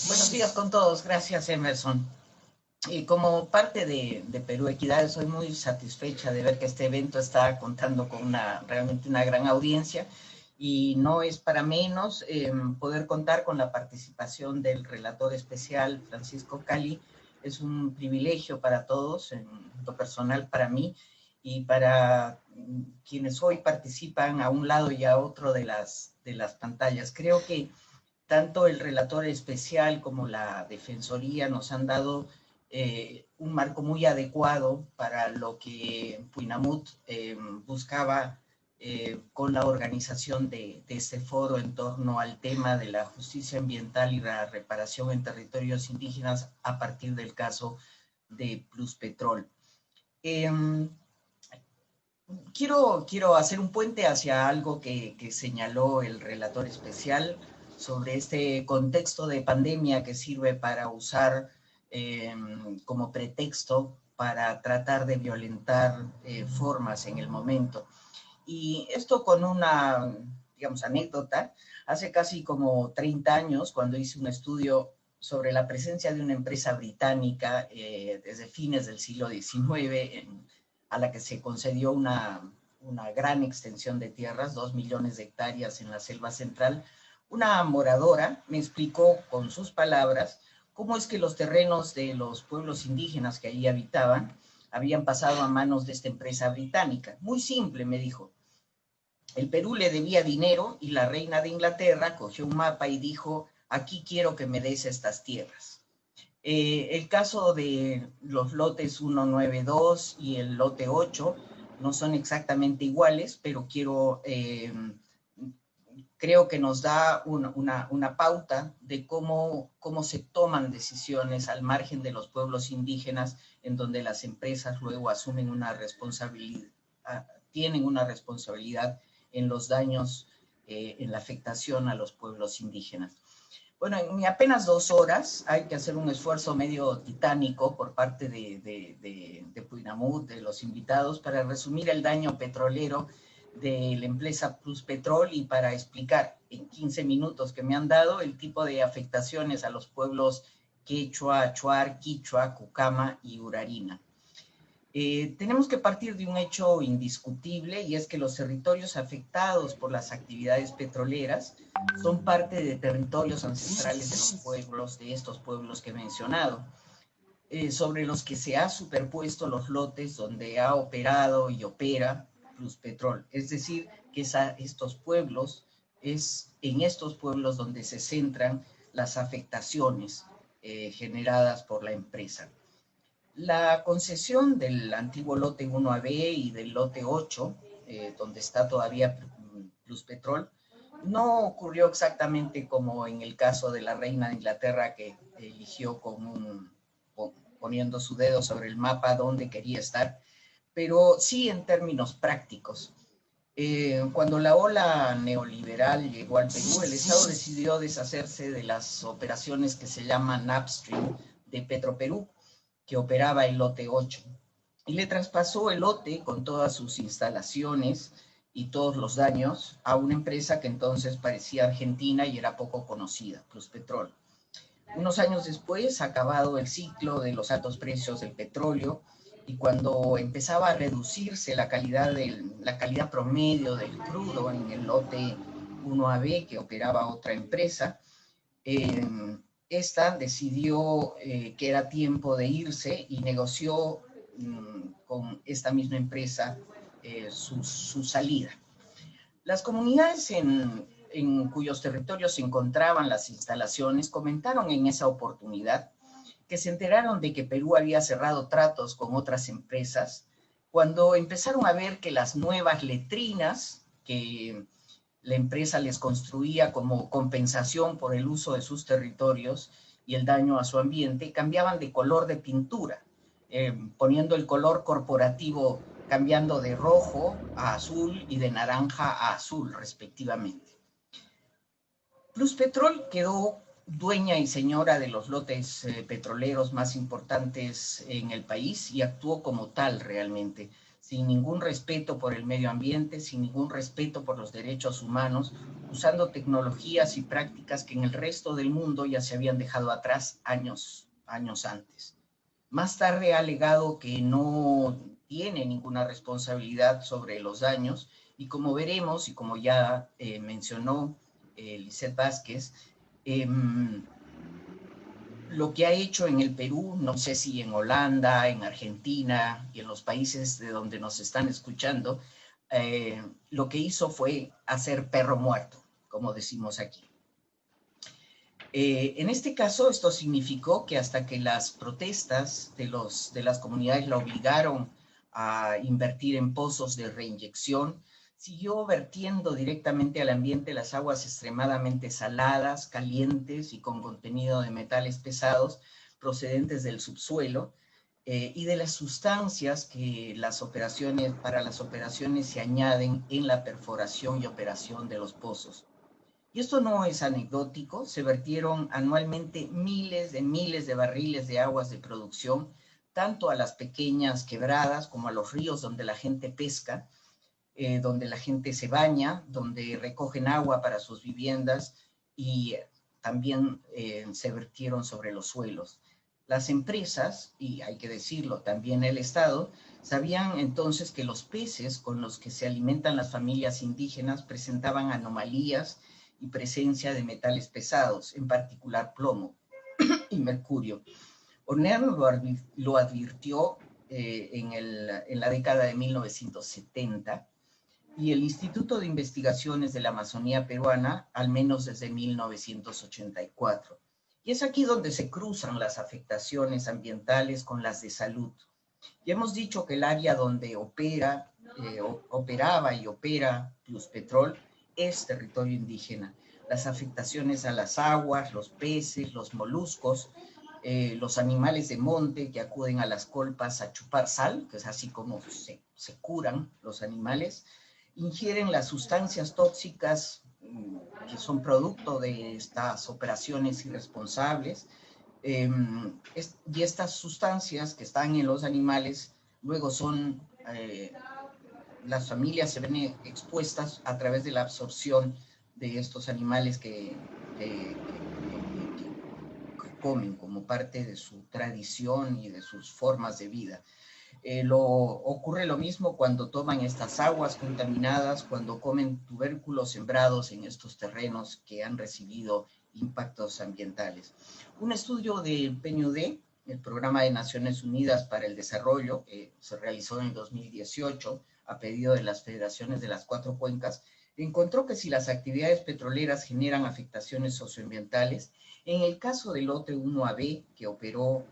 Buenos días con todos, gracias Emerson. Y como parte de Perú Equidad, soy muy satisfecha de ver que este evento está contando con realmente una gran audiencia, y no es para menos poder contar con la participación del relator especial Francisco Cali. Es un privilegio para todos, en lo personal para mí y para quienes hoy participan a un lado y a otro de las pantallas. Creo que tanto el relator especial como la Defensoría nos han dado un marco muy adecuado para lo que Puinamut buscaba con la organización de este foro en torno al tema de la justicia ambiental y la reparación en territorios indígenas a partir del caso de Pluspetrol. Quiero hacer un puente hacia algo que señaló el relator especial sobre este contexto de pandemia que sirve para usar como pretexto para tratar de violentar formas en el momento. Y esto con una, digamos, anécdota. Hace casi como 30 años, cuando hice un estudio sobre la presencia de una empresa británica desde fines del siglo XIX, a la que se concedió una gran extensión de tierras, 2 millones de hectáreas en la selva central, una moradora me explicó con sus palabras cómo es que los terrenos de los pueblos indígenas que allí habitaban habían pasado a manos de esta empresa británica. Muy simple, me dijo. El Perú le debía dinero y la reina de Inglaterra cogió un mapa y dijo, aquí quiero que me des estas tierras. El caso de los lotes 192 y el lote 8 no son exactamente iguales, pero creo que nos da una pauta de cómo se toman decisiones al margen de los pueblos indígenas, en donde las empresas luego asumen una responsabilidad, tienen una responsabilidad en los daños, en la afectación a los pueblos indígenas. Bueno, en apenas 2 horas hay que hacer un esfuerzo medio titánico por parte de Puinamut, de los invitados, para resumir el daño petrolero de la empresa Pluspetrol y para explicar en 15 minutos que me han dado el tipo de afectaciones a los pueblos Quechua, Achuar, Quichua, Cucama y Urarina. Tenemos que partir de un hecho indiscutible, y es que los territorios afectados por las actividades petroleras son parte de territorios ancestrales de los pueblos, de estos pueblos que he mencionado, sobre los que se ha superpuesto los lotes donde ha operado y opera Pluspetrol. Es decir, que estos pueblos, es en estos pueblos donde se centran las afectaciones generadas por la empresa. La concesión del antiguo lote 1AB y del lote 8, donde está todavía Pluspetrol, no ocurrió exactamente como en el caso de la reina de Inglaterra, que eligió poniendo su dedo sobre el mapa donde quería estar, pero sí en términos prácticos. Cuando la ola neoliberal llegó al Perú, el Estado decidió deshacerse de las operaciones que se llaman upstream de Petroperú, que operaba el lote 8. y le traspasó el lote con todas sus instalaciones y todos los daños a una empresa que entonces parecía argentina y era poco conocida, Pluspetrol. Unos años después, acabado el ciclo de los altos precios del petróleo, y cuando empezaba a reducirse la calidad promedio del crudo en el lote 1AB que operaba otra empresa, esta decidió que era tiempo de irse y negoció con esta misma empresa su salida. Las comunidades en cuyos territorios se encontraban las instalaciones comentaron en esa oportunidad que se enteraron de que Perú había cerrado tratos con otras empresas cuando empezaron a ver que las nuevas letrinas que la empresa les construía como compensación por el uso de sus territorios y el daño a su ambiente cambiaban de color de pintura, poniendo el color corporativo cambiando de rojo a azul y de naranja a azul, respectivamente. Pluspetrol quedó dueña y señora de los lotes petroleros más importantes en el país y actuó como tal realmente, sin ningún respeto por el medio ambiente, sin ningún respeto por los derechos humanos, usando tecnologías y prácticas que en el resto del mundo ya se habían dejado atrás años antes. Más tarde ha alegado que no tiene ninguna responsabilidad sobre los daños y como veremos y como ya mencionó Lizeth Vázquez, lo que ha hecho en el Perú, no sé si en Holanda, en Argentina y en los países de donde nos están escuchando, lo que hizo fue hacer perro muerto, como decimos aquí. En este caso, esto significó que hasta que las protestas de las comunidades la obligaron a invertir en pozos de reinyección, siguió vertiendo directamente al ambiente las aguas extremadamente saladas, calientes y con contenido de metales pesados procedentes del subsuelo y de las sustancias que para las operaciones se añaden en la perforación y operación de los pozos. Y esto no es anecdótico, se vertieron anualmente miles de barriles de aguas de producción, tanto a las pequeñas quebradas como a los ríos donde la gente pesca, donde la gente se baña, donde recogen agua para sus viviendas y también se vertieron sobre los suelos. Las empresas, y hay que decirlo, también el Estado, sabían entonces que los peces con los que se alimentan las familias indígenas presentaban anomalías y presencia de metales pesados, en particular plomo y mercurio. Orner lo advirtió en la década de 1970 y el Instituto de Investigaciones de la Amazonía Peruana al menos desde 1984. Y es aquí donde se cruzan las afectaciones ambientales con las de salud. Ya hemos dicho que el área donde operaba y opera Pluspetrol es territorio indígena. Las afectaciones a las aguas, los peces, los moluscos, los animales de monte que acuden a las colpas a chupar sal, que es así como se curan los animales, ingieren las sustancias tóxicas que son producto de estas operaciones irresponsables, y estas sustancias que están en los animales luego son, las familias se ven expuestas a través de la absorción de estos animales que comen como parte de su tradición y de sus formas de vida. Ocurre lo mismo cuando toman estas aguas contaminadas, cuando comen tubérculos sembrados en estos terrenos que han recibido impactos ambientales. Un estudio del PNUD, el Programa de Naciones Unidas para el Desarrollo, que se realizó en el 2018 a pedido de las federaciones de las 4 cuencas, encontró que si las actividades petroleras generan afectaciones socioambientales, en el caso del lote 1AB que operó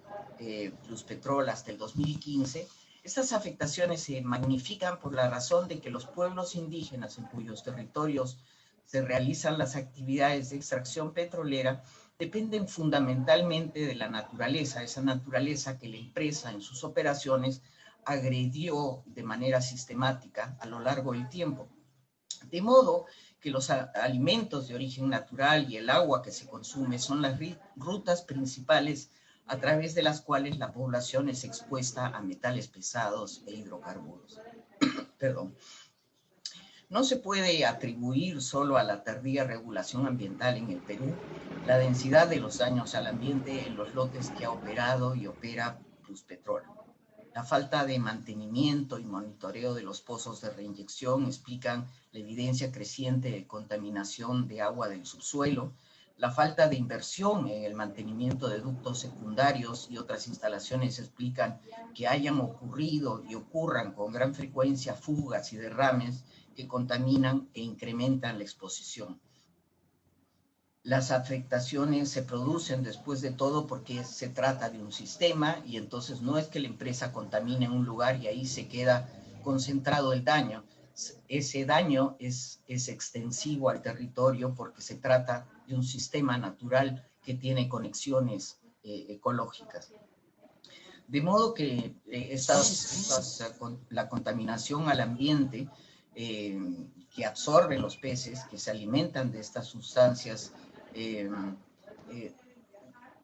Pluspetrol hasta el 2015, estas afectaciones se magnifican por la razón de que los pueblos indígenas en cuyos territorios se realizan las actividades de extracción petrolera dependen fundamentalmente de la naturaleza, esa naturaleza que la empresa en sus operaciones agredió de manera sistemática a lo largo del tiempo. De modo que los alimentos de origen natural y el agua que se consume son las rutas principales a través de las cuales la población es expuesta a metales pesados e hidrocarburos. Perdón. No se puede atribuir solo a la tardía regulación ambiental en el Perú la densidad de los daños al ambiente en los lotes que ha operado y opera Pluspetrol. La falta de mantenimiento y monitoreo de los pozos de reinyección explican la evidencia creciente de contaminación de agua del subsuelo, la falta de inversión en el mantenimiento de ductos secundarios y otras instalaciones explican que hayan ocurrido y ocurran con gran frecuencia fugas y derrames que contaminan e incrementan la exposición. Las afectaciones se producen después de todo porque se trata de un sistema y entonces no es que la empresa contamine en un lugar y ahí se queda concentrado el daño. Ese daño es extensivo al territorio porque se trata de un sistema natural que tiene conexiones ecológicas. De modo que la contaminación al ambiente que absorben los peces, que se alimentan de estas sustancias,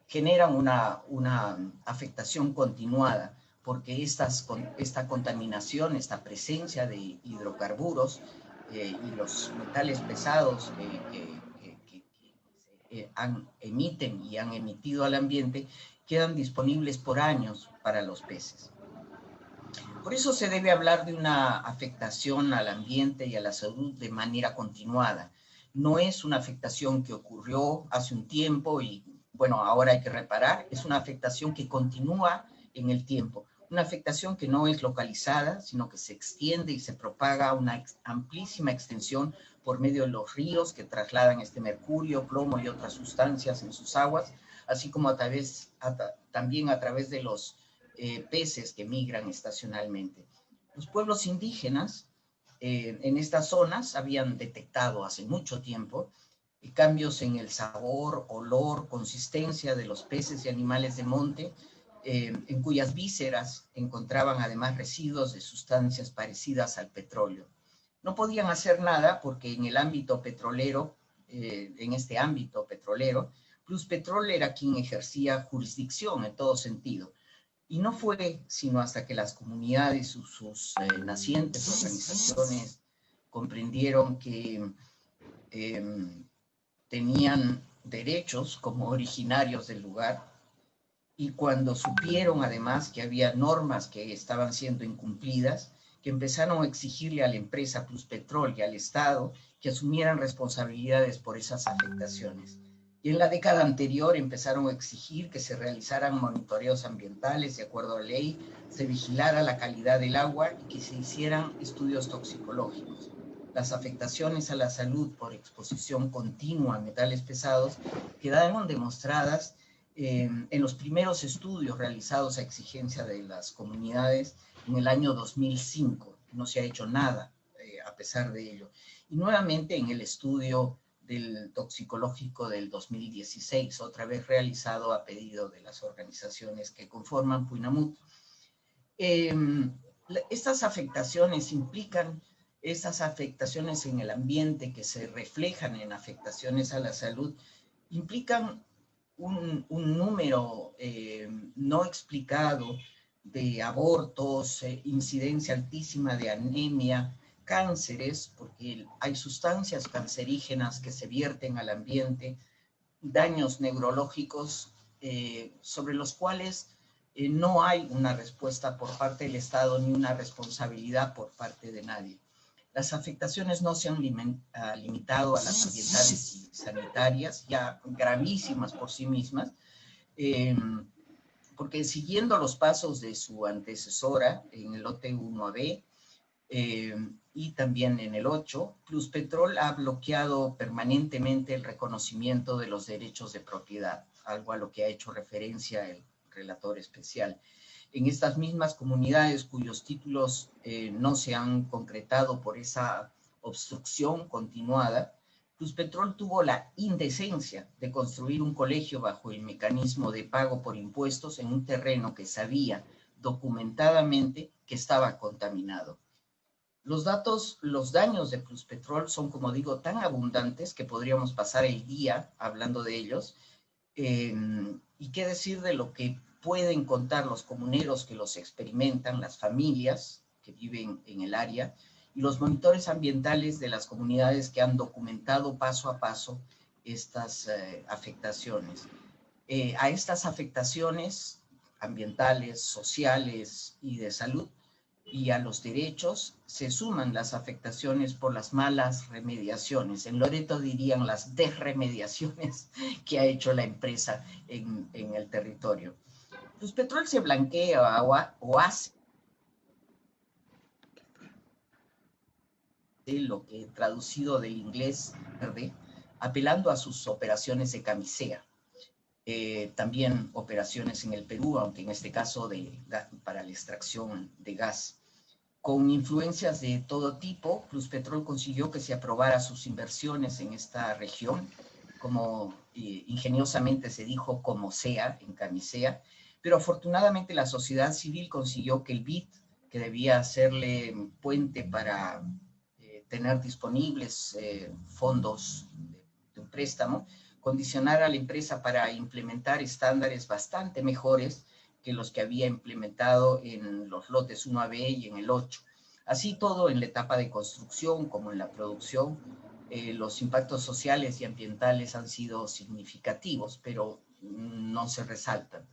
generan una afectación continuada, porque esta contaminación, esta presencia de hidrocarburos y los metales pesados que emiten y han emitido al ambiente, quedan disponibles por años para los peces. Por eso se debe hablar de una afectación al ambiente y a la salud de manera continuada. No es una afectación que ocurrió hace un tiempo y, bueno, ahora hay que reparar. Es una afectación que continúa en el tiempo. Una afectación que no es localizada, sino que se extiende y se propaga a una amplísima extensión por medio de los ríos que trasladan este mercurio, plomo y otras sustancias en sus aguas, así como también a través de los peces que migran estacionalmente. Los pueblos indígenas en estas zonas habían detectado hace mucho tiempo cambios en el sabor, olor, consistencia de los peces y animales de monte, en cuyas vísceras encontraban además residuos de sustancias parecidas al petróleo. No podían hacer nada porque en el ámbito petrolero, en este ámbito petrolero, Pluspetrol era quien ejercía jurisdicción en todo sentido. Y no fue sino hasta que las comunidades, sus nacientes organizaciones, comprendieron que tenían derechos como originarios del lugar, y cuando supieron además que había normas que estaban siendo incumplidas, que empezaron a exigirle a la empresa Pluspetrol y al Estado que asumieran responsabilidades por esas afectaciones. Y en la década anterior empezaron a exigir que se realizaran monitoreos ambientales de acuerdo a ley, se vigilara la calidad del agua y que se hicieran estudios toxicológicos. Las afectaciones a la salud por exposición continua a metales pesados quedaron demostradas en los primeros estudios realizados a exigencia de las comunidades en el año 2005. No se ha hecho nada a pesar de ello. Y nuevamente en el estudio del toxicológico del 2016, otra vez realizado a pedido de las organizaciones que conforman Puinamut. Estas afectaciones implican, estas afectaciones en el ambiente que se reflejan en afectaciones a la salud, implican un número no explicado de abortos, incidencia altísima de anemia, cánceres, porque hay sustancias cancerígenas que se vierten al ambiente, daños neurológicos sobre los cuales no hay una respuesta por parte del Estado ni una responsabilidad por parte de nadie. Las afectaciones no se han limitado a las ambientales y sanitarias, ya gravísimas por sí mismas, porque siguiendo los pasos de su antecesora en el lote 1B, y también en el 8, Pluspetrol ha bloqueado permanentemente el reconocimiento de los derechos de propiedad, algo a lo que ha hecho referencia el relator especial. En estas mismas comunidades cuyos títulos no se han concretado por esa obstrucción continuada, Pluspetrol tuvo la indecencia de construir un colegio bajo el mecanismo de pago por impuestos en un terreno que sabía documentadamente que estaba contaminado. Los daños de Pluspetrol son, como digo, tan abundantes que podríamos pasar el día hablando de ellos, Y qué decir de lo que pueden contar los comuneros que los experimentan, las familias que viven en el área y los monitores ambientales de las comunidades que han documentado paso a paso estas afectaciones. A estas afectaciones ambientales, sociales y de salud y a los derechos se suman las afectaciones por las malas remediaciones. En Loreto dirían las desremediaciones que ha hecho la empresa en el territorio. Pluspetrol se blanquea o hace lo que traducido del inglés verde, apelando a sus operaciones de camisea. También operaciones en el Perú, aunque en este caso para la extracción de gas. Con influencias de todo tipo, Pluspetrol consiguió que se aprobara sus inversiones en esta región, como ingeniosamente se dijo, como sea, en camisea, pero afortunadamente la sociedad civil consiguió que el BID, que debía hacerle puente para tener disponibles fondos de un préstamo, condicionar a la empresa para implementar estándares bastante mejores que los que había implementado en los lotes 1AB y en el 8. Así todo en la etapa de construcción como en la producción, los impactos sociales y ambientales han sido significativos, pero no se resaltan.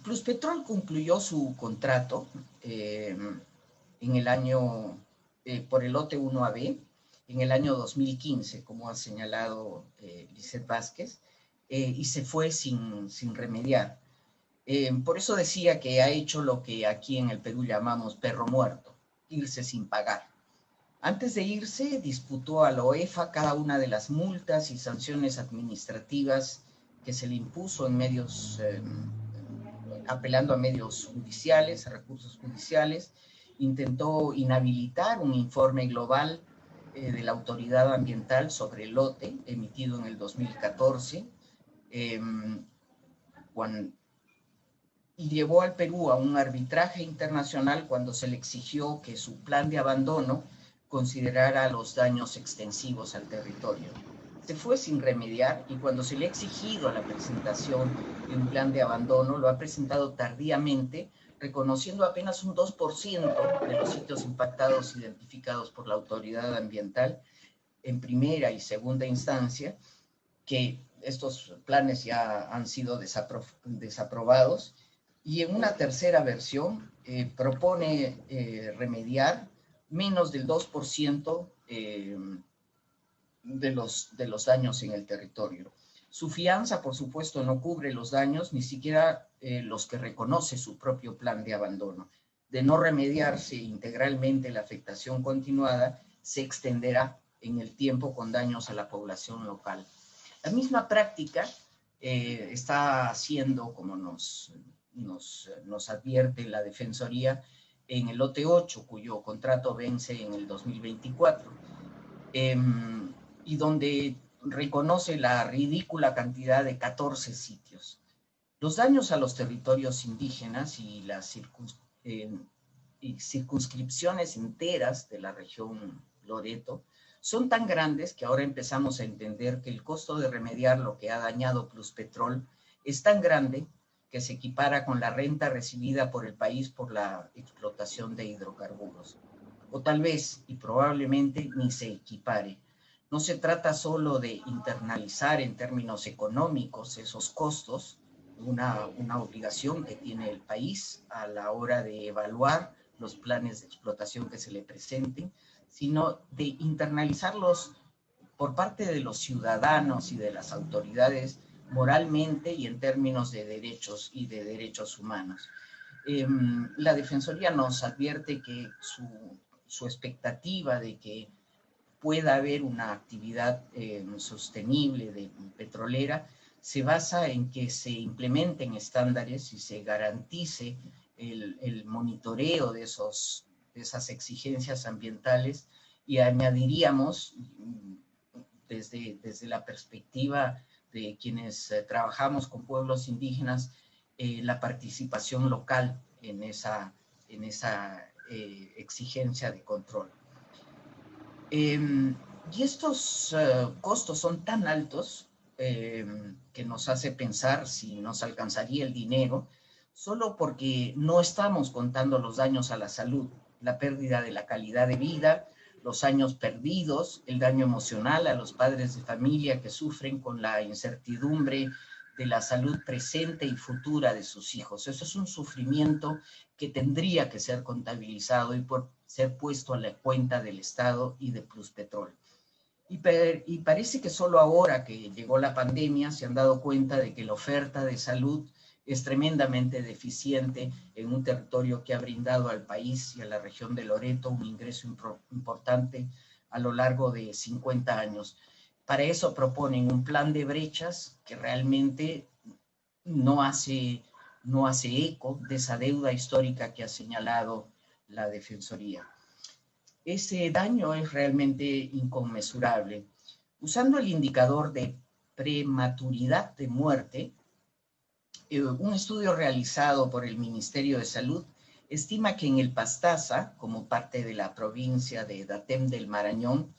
Pluspetrol concluyó su contrato en el año, por el lote 1AB, en el año 2015, como ha señalado Lizeth Vázquez, y se fue sin remediar. Por eso decía que ha hecho lo que aquí en el Perú llamamos perro muerto, irse sin pagar. Antes de irse, disputó a la OEFA cada una de las multas y sanciones administrativas que se le impuso en medios, apelando a medios judiciales, a recursos judiciales. Intentó inhabilitar un informe global de la Autoridad Ambiental sobre el lote, emitido en el 2014, y llevó al Perú a un arbitraje internacional cuando se le exigió que su plan de abandono considerara los daños extensivos al territorio. Se fue sin remediar y cuando se le ha exigido la presentación de un plan de abandono, lo ha presentado tardíamente, reconociendo apenas un 2% de los sitios impactados identificados por la autoridad ambiental en primera y segunda instancia, que estos planes ya han sido desaprobados, y en una tercera versión propone remediar menos del 2% de los daños en el territorio. Su fianza, por supuesto, no cubre los daños, ni siquiera los que reconoce su propio plan de abandono. De no remediarse integralmente la afectación continuada, se extenderá en el tiempo con daños a la población local. La misma práctica está haciendo, como nos advierte la Defensoría, en el lote 8, cuyo contrato vence en el 2024, y donde reconoce la ridícula cantidad de 14 sitios. Los daños a los territorios indígenas y las circunscripciones enteras de la región Loreto son tan grandes que ahora empezamos a entender que el costo de remediar lo que ha dañado Pluspetrol es tan grande que se equipara con la renta recibida por el país por la explotación de hidrocarburos. O tal vez, y probablemente, ni se equipare. No se trata solo de internalizar en términos económicos esos costos, una obligación que tiene el país a la hora de evaluar los planes de explotación que se le presenten, sino de internalizarlos por parte de los ciudadanos y de las autoridades moralmente y en términos de derechos y de derechos humanos. La Defensoría nos advierte que su expectativa de que pueda haber una actividad sostenible de petrolera se basa en que se implementen estándares y se garantice el monitoreo de esas exigencias ambientales, y añadiríamos desde la perspectiva de quienes trabajamos con pueblos indígenas la participación local en esa exigencia de control. Y estos costos son tan altos que nos hace pensar si nos alcanzaría el dinero, solo porque no estamos contando los daños a la salud, la pérdida de la calidad de vida, los años perdidos, el daño emocional a los padres de familia que sufren con la incertidumbre de la salud presente y futura de sus hijos. Eso es un sufrimiento que tendría que ser contabilizado y por ser puesto a la cuenta del Estado y de Pluspetrol. Y parece que solo ahora que llegó la pandemia se han dado cuenta de que la oferta de salud es tremendamente deficiente en un territorio que ha brindado al país y a la región de Loreto un ingreso importante a lo largo de 50 años. Para eso proponen un plan de brechas que realmente no hace eco de esa deuda histórica que ha señalado la Defensoría. Ese daño es realmente inconmensurable. Usando el indicador de prematuridad de muerte, un estudio realizado por el Ministerio de Salud estima que en el Pastaza, como parte de la provincia de Datem del Marañón,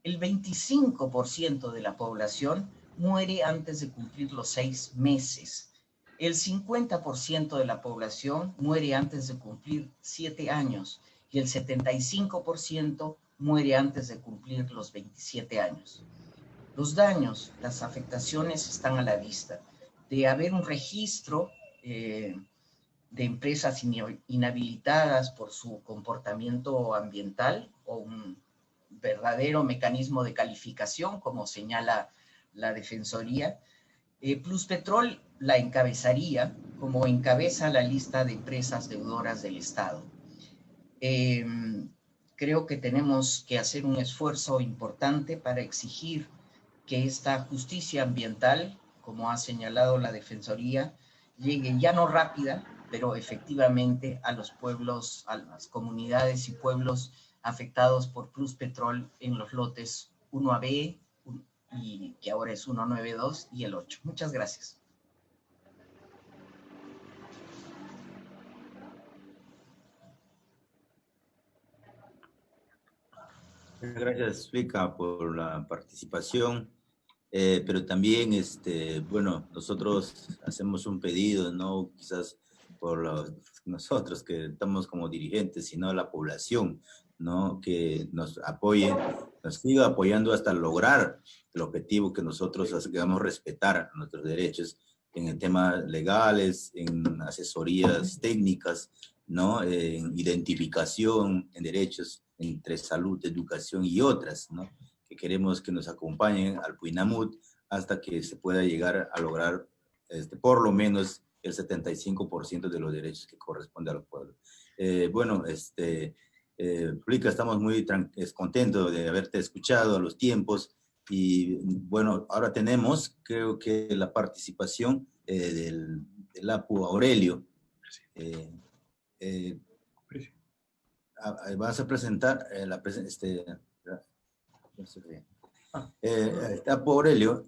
el 25% de la población muere antes de cumplir los 6 meses. El 50% de la población muere antes de cumplir 7 años y el 75% muere antes de cumplir los 27 años. Los daños, las afectaciones están a la vista. De haber un registro de empresas inhabilitadas por su comportamiento ambiental o un verdadero mecanismo de calificación, como señala la Defensoría, Pluspetrol la encabezaría como encabeza la lista de empresas deudoras del Estado. Creo que tenemos que hacer un esfuerzo importante para exigir que esta justicia ambiental, como ha señalado la Defensoría, llegue ya no rápida, pero efectivamente a los pueblos, a las comunidades y pueblos afectados por Pluspetrol en los lotes 1AB, y que ahora es 192 y el 8. Muchas gracias. Gracias, Flica, por la participación. Pero también, bueno, nosotros hacemos un pedido, no quizás por nosotros que estamos como dirigentes, sino la población, ¿no? Que nos apoye, nos siga apoyando hasta lograr el objetivo que nosotros digamos respetar nuestros derechos en el tema legales, en asesorías técnicas, ¿no? En identificación, en derechos entre salud, educación y otras, ¿no? Que queremos que nos acompañen al Puinamut hasta que se pueda llegar a lograr por lo menos el 75% de los derechos que corresponde a los pueblos. Bueno, Flica, estamos muy contentos de haberte escuchado a los tiempos y bueno, ahora tenemos, creo que la participación del APU Aurelio. Vas a presentar APU Aurelio.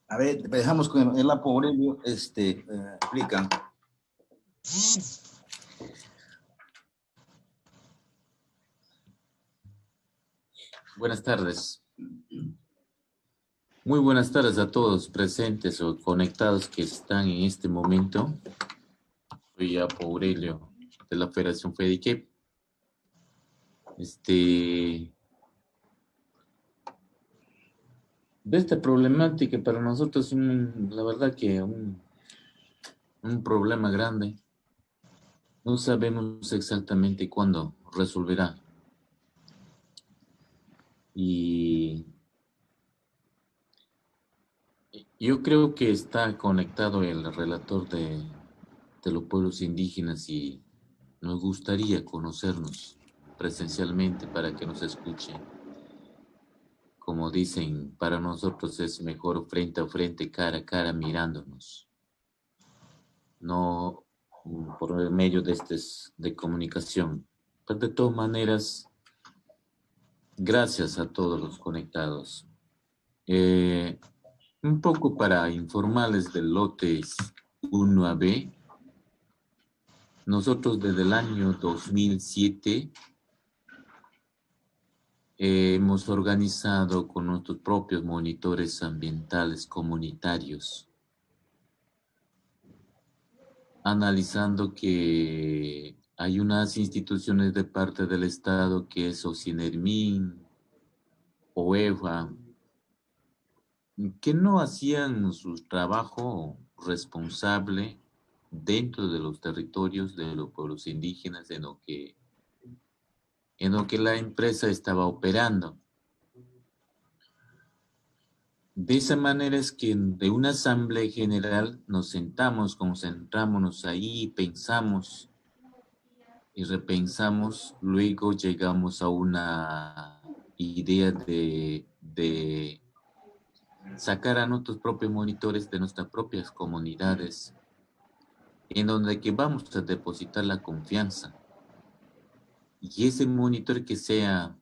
A ver, dejamos con el APU Aurelio, explica. Buenas tardes. Muy buenas tardes a todos presentes o conectados que están en este momento. Soy APU Aurelio de la Federación FEDICEP. De esta problemática para nosotros es la verdad que un problema grande. No sabemos exactamente cuándo resolverá. Y yo creo que está conectado el relator de los pueblos indígenas y nos gustaría conocernos presencialmente para que nos escuche. Como dicen, para nosotros es mejor frente a frente, cara a cara, mirándonos. No por medio de comunicación. Pero de todas maneras, gracias a todos los conectados. Un poco para informarles del lote 1AB. Nosotros desde el año 2007 hemos organizado con nuestros propios monitores ambientales comunitarios, analizando que hay unas instituciones de parte del Estado que es OCINERMIN, OEFA, que no hacían su trabajo responsable dentro de los territorios de los pueblos indígenas en lo que la empresa estaba operando. De esa manera es que de una asamblea general nos sentamos, concentrámonos ahí, pensamos y repensamos, luego llegamos a una idea de sacar a nuestros propios monitores de nuestras propias comunidades, en donde que vamos a depositar la confianza. Y ese monitor que sea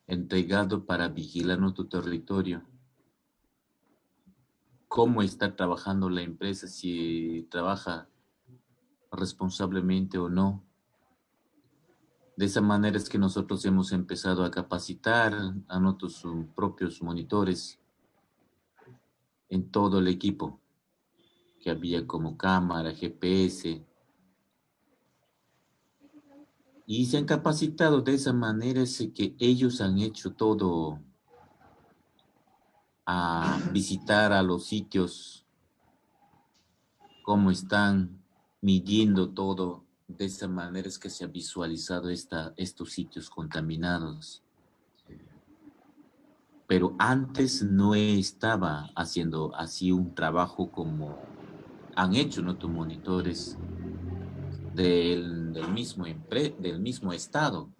entregado para vigilar nuestro territorio, cómo está trabajando la empresa, si trabaja responsablemente o no. De esa manera es que nosotros hemos empezado a capacitar a nuestros propios monitores en todo el equipo que había, como cámara, GPS, y se han capacitado. De esa manera es que ellos han hecho todo, a visitar a los sitios, cómo están, midiendo todo. De esa manera es que se ha visualizado estos sitios contaminados. Pero antes no estaba haciendo así un trabajo como han hecho nuestros monitores del mismo estado.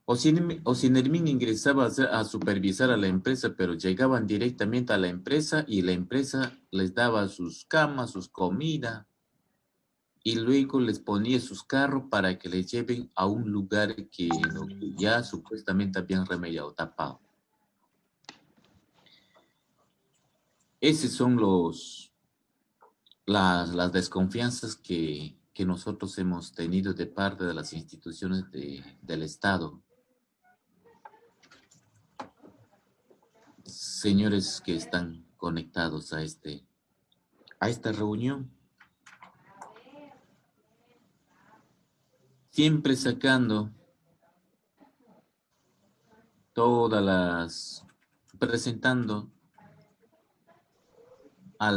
OCINERMIN ingresaba a supervisar a la empresa, pero llegaban directamente a la empresa y la empresa les daba sus camas, sus comidas, y luego les ponía sus carros para que les lleven a un lugar que ya supuestamente habían remediado, tapado. Esos son las desconfianzas que nosotros hemos tenido de parte de las instituciones del Estado. Señores que están conectados a esta reunión, siempre sacando presentando a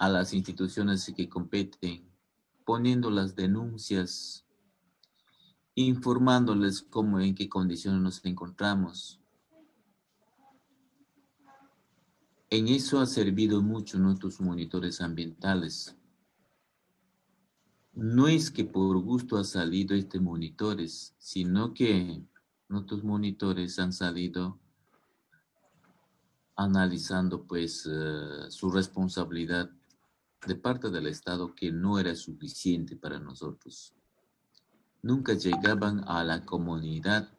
las instituciones que competen, poniendo las denuncias, informándoles cómo, en qué condiciones nos encontramos. En eso ha servido mucho nuestros monitores ambientales. No es que por gusto ha salido monitores, sino que nuestros monitores han salido analizando pues su responsabilidad de parte del Estado, que no era suficiente para nosotros. Nunca llegaban a la comunidad,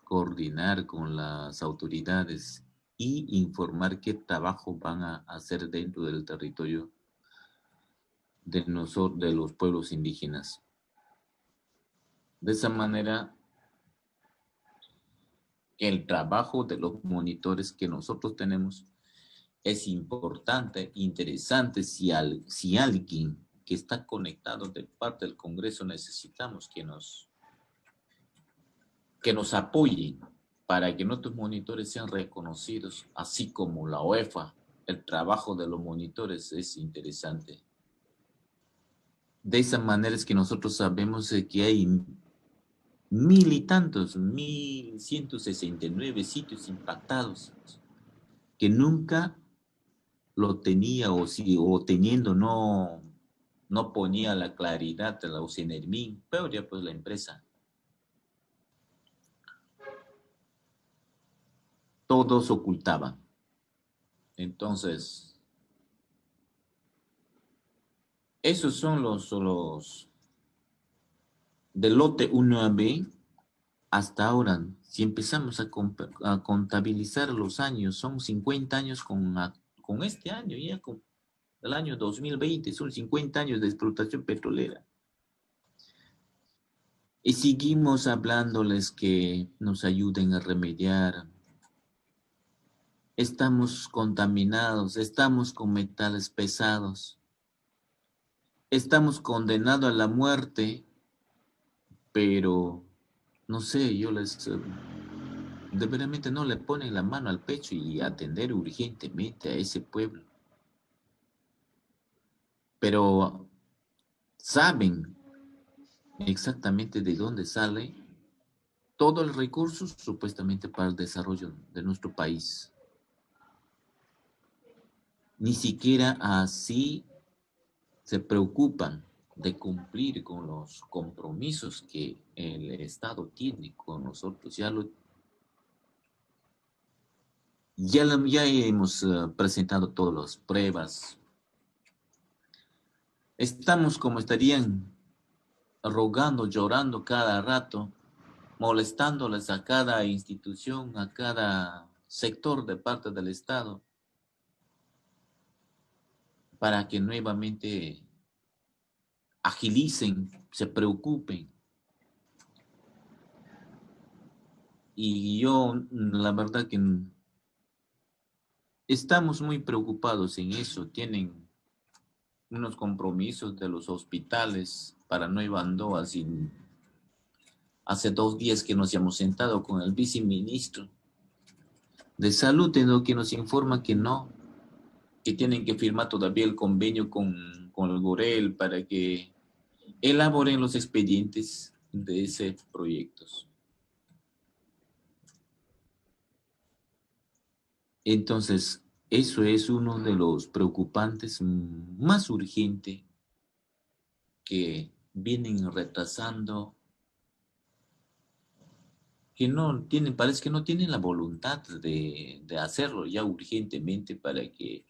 coordinar con las autoridades y informar qué trabajo van a hacer dentro del territorio de los pueblos indígenas. De esa manera, el trabajo de los monitores que nosotros tenemos es importante, interesante. Si alguien que está conectado de parte del Congreso, necesitamos que nos apoyen para que nuestros monitores sean reconocidos, así como la OEFA. El trabajo de los monitores es interesante. De esa manera es que nosotros sabemos que hay 1.169 sitios impactados que nunca lo tenía, o teniendo no ponía la claridad de la OCINERMIN, pero ya pues la empresa. Todos ocultaban. Entonces, esos son los del lote 1B hasta ahora. Si empezamos a contabilizar los años, son 50 años con este año, ya con el año 2020, son 50 años de explotación petrolera. Y seguimos hablándoles que nos ayuden a remediar. Estamos contaminados, estamos con metales pesados, estamos condenados a la muerte, pero no sé, yo les de verdaderamente no le ponen la mano al pecho y atender urgentemente a ese pueblo. Pero saben exactamente de dónde sale todo el recurso supuestamente para el desarrollo de nuestro país. Ni siquiera así se preocupan de cumplir con los compromisos que el Estado tiene con nosotros. Ya hemos presentado todas las pruebas. Estamos como estarían rogando, llorando cada rato, molestándoles a cada institución, a cada sector de parte del Estado, para que nuevamente agilicen, se preocupen. Y yo, la verdad que estamos muy preocupados en eso. Tienen unos compromisos de los hospitales para Nueva Andoa. Hace 2 días que nos hemos sentado con el viceministro de Salud, en lo que nos informa que no, que tienen que firmar todavía el convenio con el Gorel para que elaboren los expedientes de ese proyectos. Entonces, eso es uno de los preocupantes más urgentes que vienen retrasando, que no tienen, parece que no tienen la voluntad de hacerlo ya urgentemente para que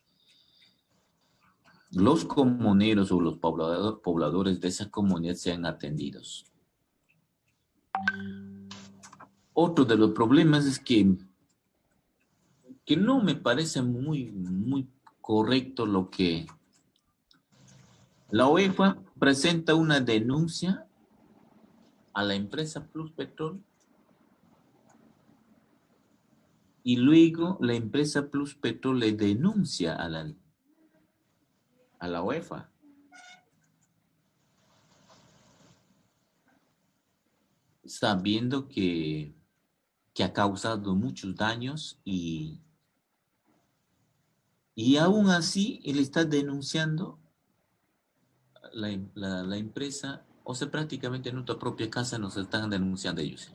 los comuneros o los pobladores de esa comunidad sean atendidos. Otro de los problemas es que no me parece muy correcto lo que la UEFA presenta una denuncia a la empresa Pluspetrol y luego la empresa Pluspetrol le denuncia a la UEFA. Sabiendo que ha causado muchos daños y aún así él está denunciando la empresa, o sea, prácticamente en nuestra propia casa nos están denunciando ellos.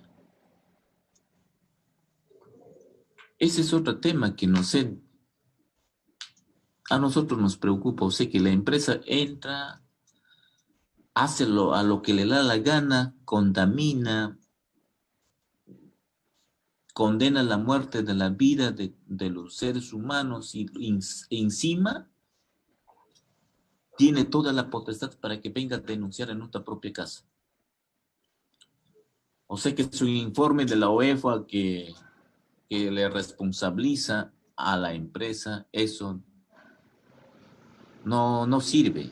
Ese es otro tema que no sé, a nosotros nos preocupa, o sea, que la empresa entra, hace a lo que le da la gana, contamina, condena la muerte de la vida de los seres humanos y encima tiene toda la potestad para que venga a denunciar en nuestra propia casa. O sea que es un informe de la UEFA que le responsabiliza a la empresa, eso no sirve.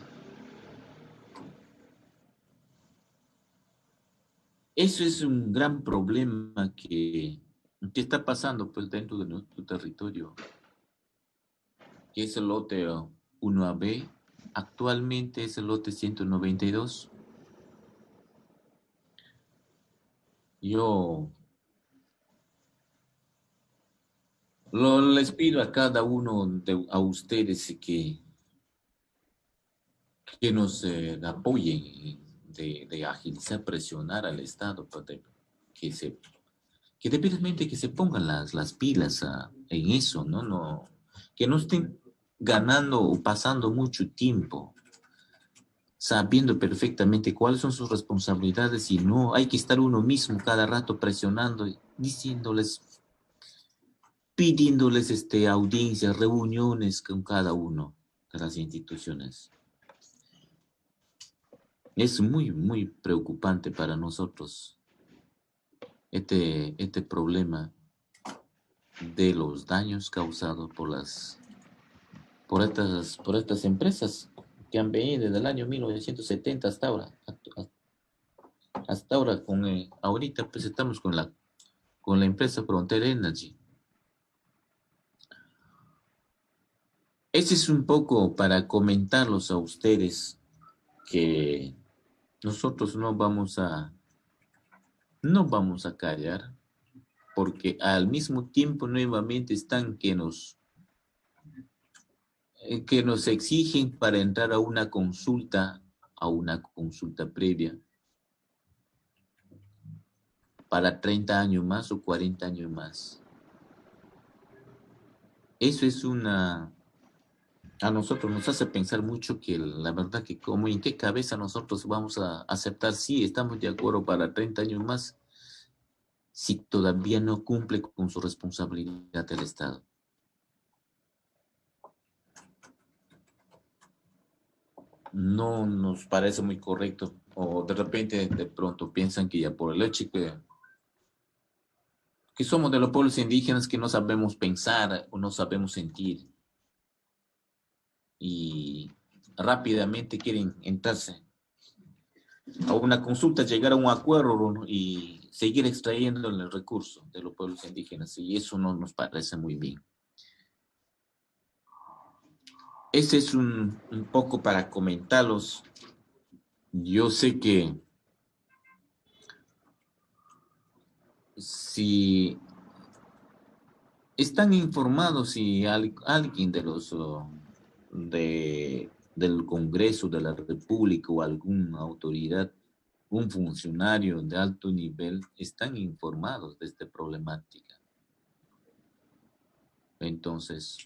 Eso es un gran problema que está pasando pues dentro de nuestro territorio, que es el lote 1AB, actualmente es el lote 192. Yo les pido a cada uno a ustedes que nos apoyen de agilizar, presionar al Estado para que debidamente que se pongan las pilas en eso, ¿no? Que no estén ganando o pasando mucho tiempo sabiendo perfectamente cuáles son sus responsabilidades y no hay que estar uno mismo cada rato presionando, diciéndoles, pidiéndoles audiencias, reuniones con cada uno de las instituciones. Es muy preocupante para nosotros este problema de los daños causados por estas empresas que han venido desde el año 1970 hasta ahora, hasta ahora, ahorita pues estamos con la empresa Frontera Energy. Ese es un poco para comentarlos a ustedes que nosotros no vamos a callar, porque al mismo tiempo nuevamente están que nos exigen para entrar a una consulta previa para 30 años más o 40 años más. Eso es a nosotros nos hace pensar mucho que la verdad que como en qué cabeza nosotros vamos a aceptar, sí, estamos de acuerdo para 30 años más, si todavía no cumple con su responsabilidad del Estado. No nos parece muy correcto, o de repente de pronto piensan que ya por el hecho que somos de los pueblos indígenas que no sabemos pensar o no sabemos sentir y rápidamente quieren entrarse a una consulta, llegar a un acuerdo, ¿no? Y seguir extrayendo el recurso de los pueblos indígenas, y eso no nos parece muy bien. Ese es un poco para comentarlos. Yo sé que si están informados, si alguien de los del Congreso de la República o alguna autoridad, un funcionario de alto nivel, están informados de esta problemática. Entonces,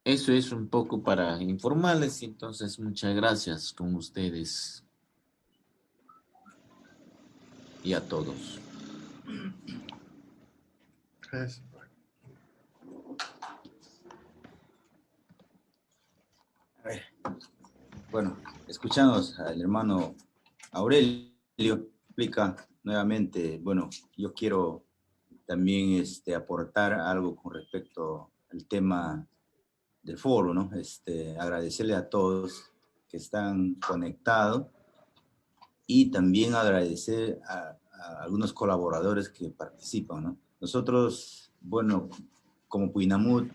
eso es un poco para informarles. Entonces, muchas gracias con ustedes y a todos. Gracias. A ver, bueno, escuchamos al hermano Aurelio, explica nuevamente, bueno, yo quiero también aportar algo con respecto al tema del foro, ¿no? Agradecerle a todos que están conectados y también agradecer a algunos colaboradores que participan, ¿no? Nosotros, bueno, como Puinamut,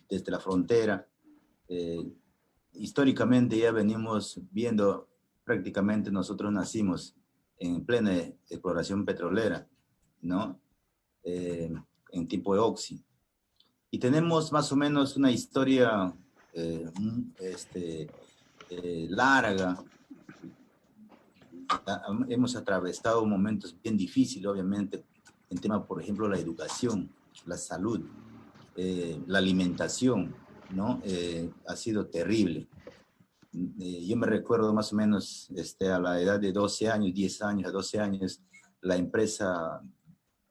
desde la frontera, históricamente ya venimos viendo, prácticamente nosotros nacimos en plena exploración petrolera, ¿no? En tipo de Oxy. Y tenemos más o menos una historia larga. Hemos atravesado momentos bien difíciles, obviamente, en tema, por ejemplo, la educación, la salud, la alimentación, ¿no? Ha sido terrible. Yo me recuerdo más o menos a la edad de 12 años, 10 años, a 12 años, la empresa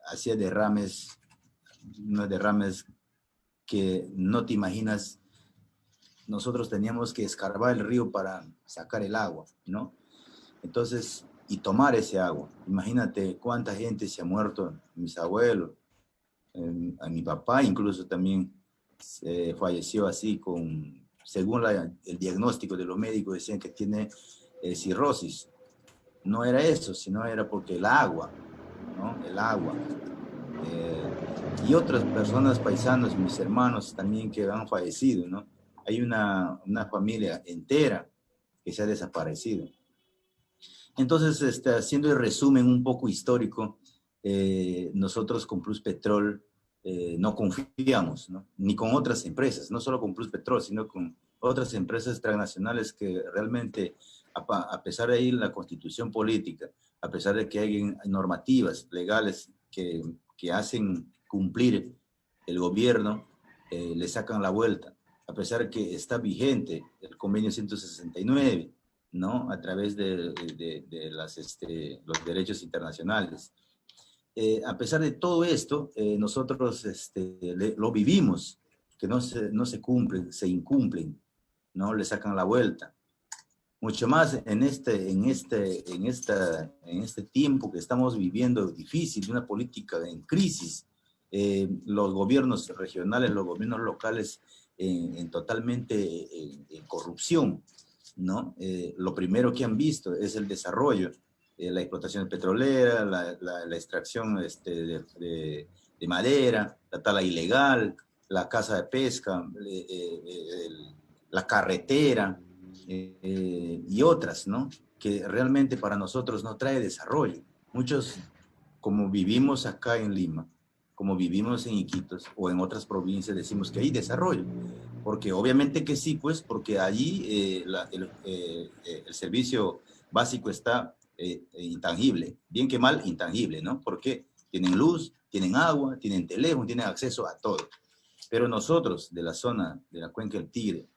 hacía derrames, unos derrames que no te imaginas. Nosotros teníamos que escarbar el río para sacar el agua, ¿no? Entonces, y tomar ese agua. Imagínate cuánta gente se ha muerto, mis abuelos, a mi papá incluso también falleció así, según el diagnóstico de los médicos decían que tiene cirrosis. No era eso, sino era porque el agua, ¿no? El agua. Y otras personas, paisanos, mis hermanos también que han fallecido, ¿no? Hay una familia entera que se ha desaparecido. Entonces, haciendo el resumen un poco histórico, nosotros con Pluspetrol no confiamos, ¿no? Ni con otras empresas, no solo con Pluspetrol, sino con otras empresas transnacionales que realmente, a pesar de ahí la constitución política, a pesar de que hay normativas legales que hacen cumplir el gobierno, le sacan la vuelta, a pesar de que está vigente el convenio 169, ¿no? A través de los derechos internacionales. A pesar de todo esto, nosotros lo vivimos, que no se cumplen, se incumplen, ¿no? Le sacan la vuelta. Mucho más en este tiempo que estamos viviendo difícil, de una política en crisis, los gobiernos regionales, los gobiernos locales totalmente en corrupción, ¿no? Lo primero que han visto es el desarrollo, la explotación petrolera, la extracción de madera, la tala ilegal, la caza de pesca, la carretera y otras, ¿no? Que realmente para nosotros no trae desarrollo. Muchos, como vivimos acá en Lima, como vivimos en Iquitos o en otras provincias, decimos que hay desarrollo. Porque obviamente que sí, pues, porque allí el servicio básico está intangible. Bien que mal, intangible, ¿no? Porque tienen luz, tienen agua, tienen teléfono, tienen acceso a todo. Pero nosotros, de la zona de la Cuenca del Tigre,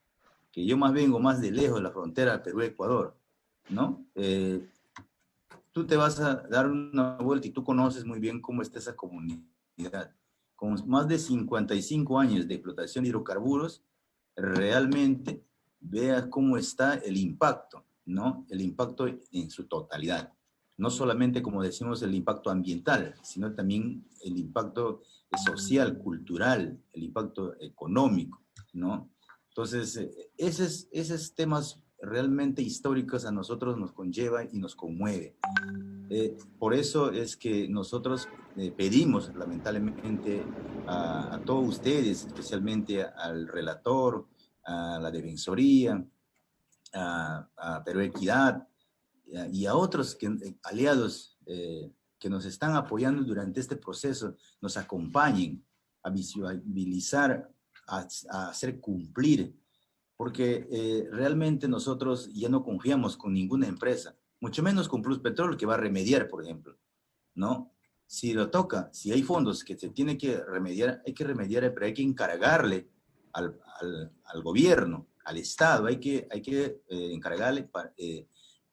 que yo más vengo más de lejos de la frontera Perú-Ecuador, ¿no? Tú te vas a dar una vuelta y tú conoces muy bien cómo está esa comunidad. Con más de 55 años de explotación de hidrocarburos, realmente veas cómo está el impacto, ¿no? El impacto en su totalidad. No solamente, como decimos, el impacto ambiental, sino también el impacto social, cultural, el impacto económico, ¿no? Entonces, esos temas realmente históricos a nosotros nos conlleva y nos conmueve. Por eso es que nosotros pedimos lamentablemente a todos ustedes, especialmente al relator, a la Defensoría, a Perú Equidad y a otros aliados que nos están apoyando durante este proceso, nos acompañen a visibilizar, a hacer cumplir, porque realmente nosotros ya no confiamos con ninguna empresa, mucho menos con Pluspetrol, que va a remediar, por ejemplo, ¿no? Si lo toca, si hay fondos que se tiene que remediar, pero hay que encargarle al gobierno, al Estado, hay que encargarle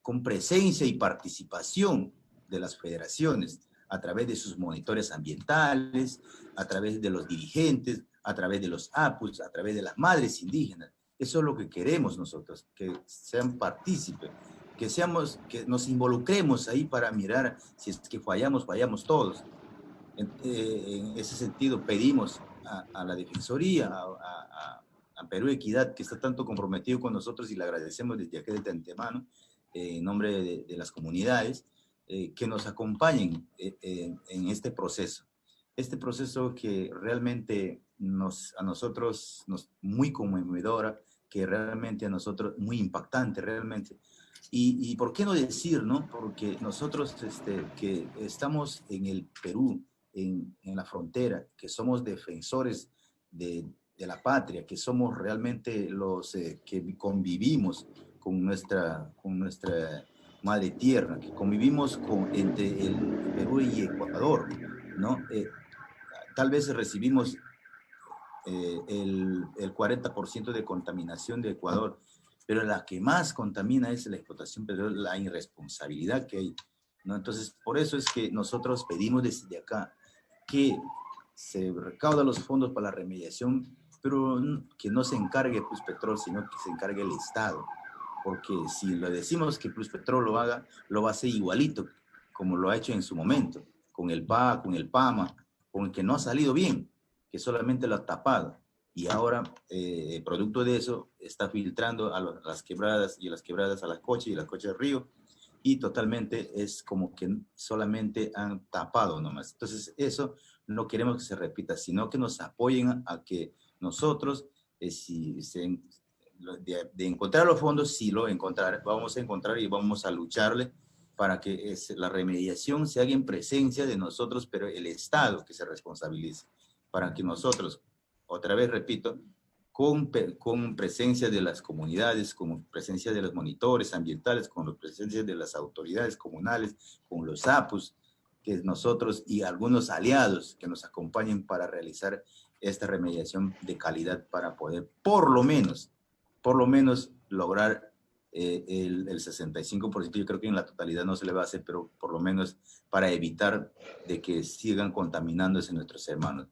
con presencia y participación de las federaciones, a través de sus monitores ambientales, a través de los dirigentes, a través de los APUs, a través de las madres indígenas. Eso es lo que queremos nosotros, que sean partícipes, que nos involucremos ahí para mirar si es que fallamos todos. En ese sentido pedimos a la Defensoría, a Perú Equidad, que está tanto comprometido con nosotros y le agradecemos desde aquí de antemano, en nombre de las comunidades, que nos acompañen en este proceso. Este proceso que realmente a nosotros nos muy conmovedora, que realmente a nosotros muy impactante realmente. Y por qué no decir, ¿no? Porque nosotros que estamos en el Perú, en la frontera, que somos defensores de la patria, que somos realmente los que convivimos con nuestra madre tierra, que convivimos entre el Perú y Ecuador, ¿no? Tal vez recibimos el 40% de contaminación de Ecuador, pero la que más contamina es la explotación petrolera, la irresponsabilidad que hay, ¿no? Entonces, por eso es que nosotros pedimos desde acá que se recaudan los fondos para la remediación, pero que no se encargue Pluspetrol, sino que se encargue el Estado, porque si le decimos que Pluspetrol lo haga, lo va a hacer igualito, como lo ha hecho en su momento, con el PA, con el PAMA, con el que no ha salido bien, que solamente lo ha tapado. Y ahora, producto de eso, está filtrando a las quebradas y a las quebradas a las coches y las coches del río, y totalmente es como que solamente han tapado nomás. Entonces, eso no queremos que se repita, sino que nos apoyen a que nosotros, de encontrar los fondos, sí lo vamos a encontrar y vamos a lucharle para que la remediación se haga en presencia de nosotros, pero el Estado que se responsabilice, para que nosotros, otra vez repito, con presencia de las comunidades, con presencia de los monitores ambientales, con la presencia de las autoridades comunales, con los APUs, que nosotros y algunos aliados que nos acompañen para realizar esta remediación de calidad para poder por lo menos lograr el 65%. Yo creo que en la totalidad no se le va a hacer, pero por lo menos para evitar de que sigan contaminándose nuestros hermanos.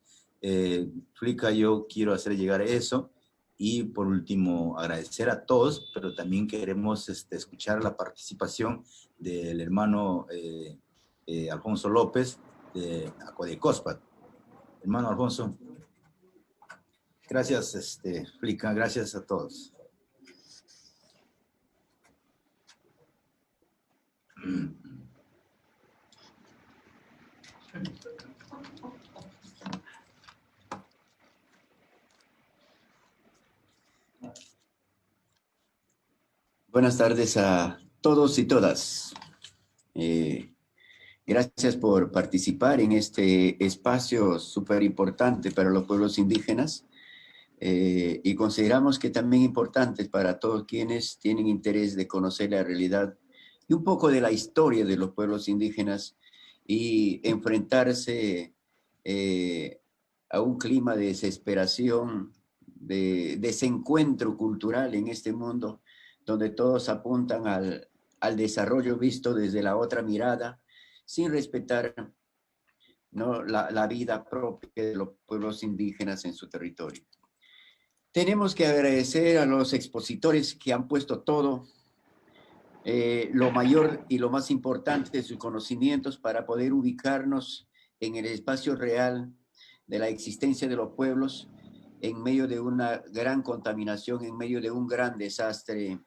Flica, yo quiero hacer llegar eso y por último agradecer a todos, pero también queremos escuchar la participación del hermano Alfonso López de Acodecospat. Hermano Alfonso, gracias Flica, gracias a todos. Buenas tardes a todos y todas. Gracias por participar en este espacio súper importante para los pueblos indígenas y consideramos que también importante para todos quienes tienen interés de conocer la realidad y un poco de la historia de los pueblos indígenas y enfrentarse a un clima de desesperación, de desencuentro cultural en este mundo, donde todos apuntan al desarrollo visto desde la otra mirada, sin respetar, ¿no?, la vida propia de los pueblos indígenas en su territorio. Tenemos que agradecer a los expositores que han puesto todo, lo mayor y lo más importante de sus conocimientos para poder ubicarnos en el espacio real de la existencia de los pueblos en medio de una gran contaminación, en medio de un gran desastre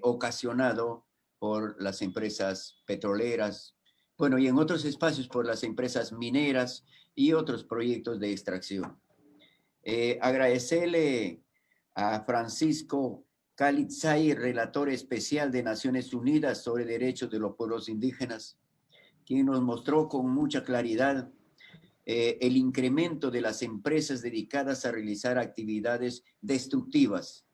ocasionado por las empresas petroleras, bueno, y en otros espacios por las empresas mineras y otros proyectos de extracción. Agradecerle a Francisco Calitzay, relator especial de Naciones Unidas sobre derechos de los pueblos indígenas, quien nos mostró con mucha claridad el incremento de las empresas dedicadas a realizar actividades destructivas,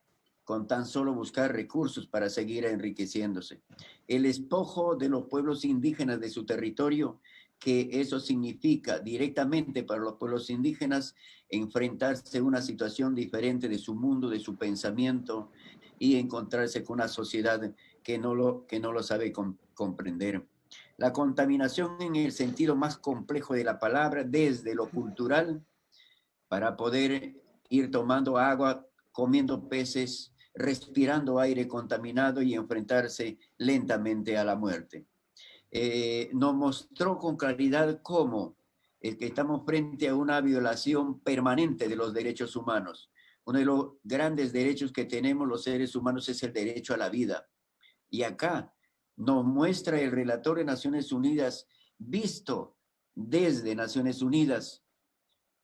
con tan solo buscar recursos para seguir enriqueciéndose. El despojo de los pueblos indígenas de su territorio, que eso significa directamente para los pueblos indígenas enfrentarse a una situación diferente de su mundo, de su pensamiento, y encontrarse con una sociedad que no lo sabe comprender. La contaminación en el sentido más complejo de la palabra, desde lo cultural, para poder ir tomando agua, comiendo peces, respirando aire contaminado y enfrentarse lentamente a la muerte. Nos mostró con claridad cómo es que estamos frente a una violación permanente de los derechos humanos. Uno de los grandes derechos que tenemos los seres humanos es el derecho a la vida. Y acá nos muestra el relator de Naciones Unidas, visto desde Naciones Unidas,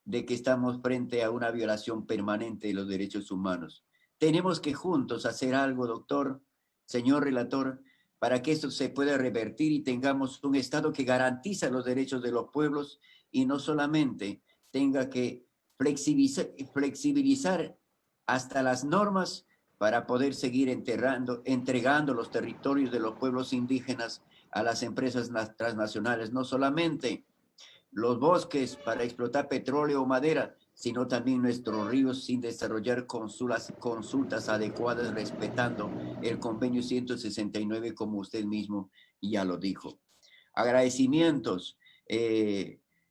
de que estamos frente a una violación permanente de los derechos humanos. Tenemos que juntos hacer algo, doctor, señor relator, para que esto se pueda revertir y tengamos un Estado que garantiza los derechos de los pueblos y no solamente tenga que flexibilizar hasta las normas para poder seguir entregando los territorios de los pueblos indígenas a las empresas transnacionales, no solamente los bosques para explotar petróleo o madera, sino también nuestros ríos sin desarrollar consultas adecuadas respetando el convenio 169, como usted mismo ya lo dijo. Agradecimientos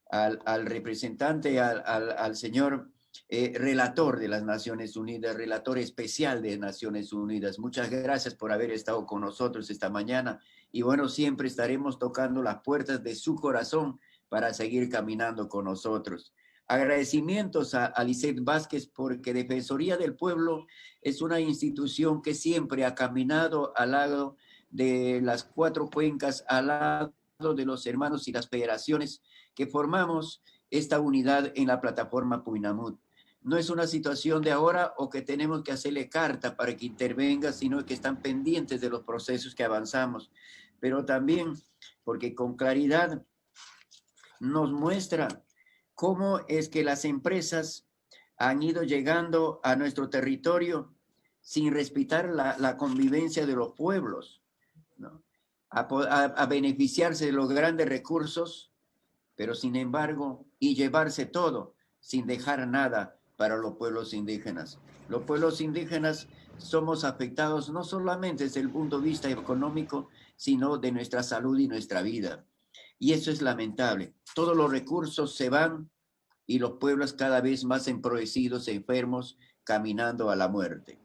al representante, al señor relator de las Naciones Unidas, relator especial de Naciones Unidas. Muchas gracias por haber estado con nosotros esta mañana y bueno, siempre estaremos tocando las puertas de su corazón para seguir caminando con nosotros. Agradecimientos a Lisette Vázquez porque Defensoría del Pueblo es una institución que siempre ha caminado al lado de las 4 cuencas, al lado de los hermanos y las federaciones que formamos esta unidad en la plataforma Puinamut. No es una situación de ahora o que tenemos que hacerle carta para que intervenga, sino que están pendientes de los procesos que avanzamos, pero también porque con claridad nos muestra cómo es que las empresas han ido llegando a nuestro territorio sin respetar la convivencia de los pueblos, ¿no? A beneficiarse de los grandes recursos, pero sin embargo, y llevarse todo sin dejar nada para los pueblos indígenas. Los pueblos indígenas somos afectados no solamente desde el punto de vista económico, sino de nuestra salud y nuestra vida. Y eso es lamentable. Todos los recursos se van y los pueblos cada vez más empobrecidos, enfermos, caminando a la muerte.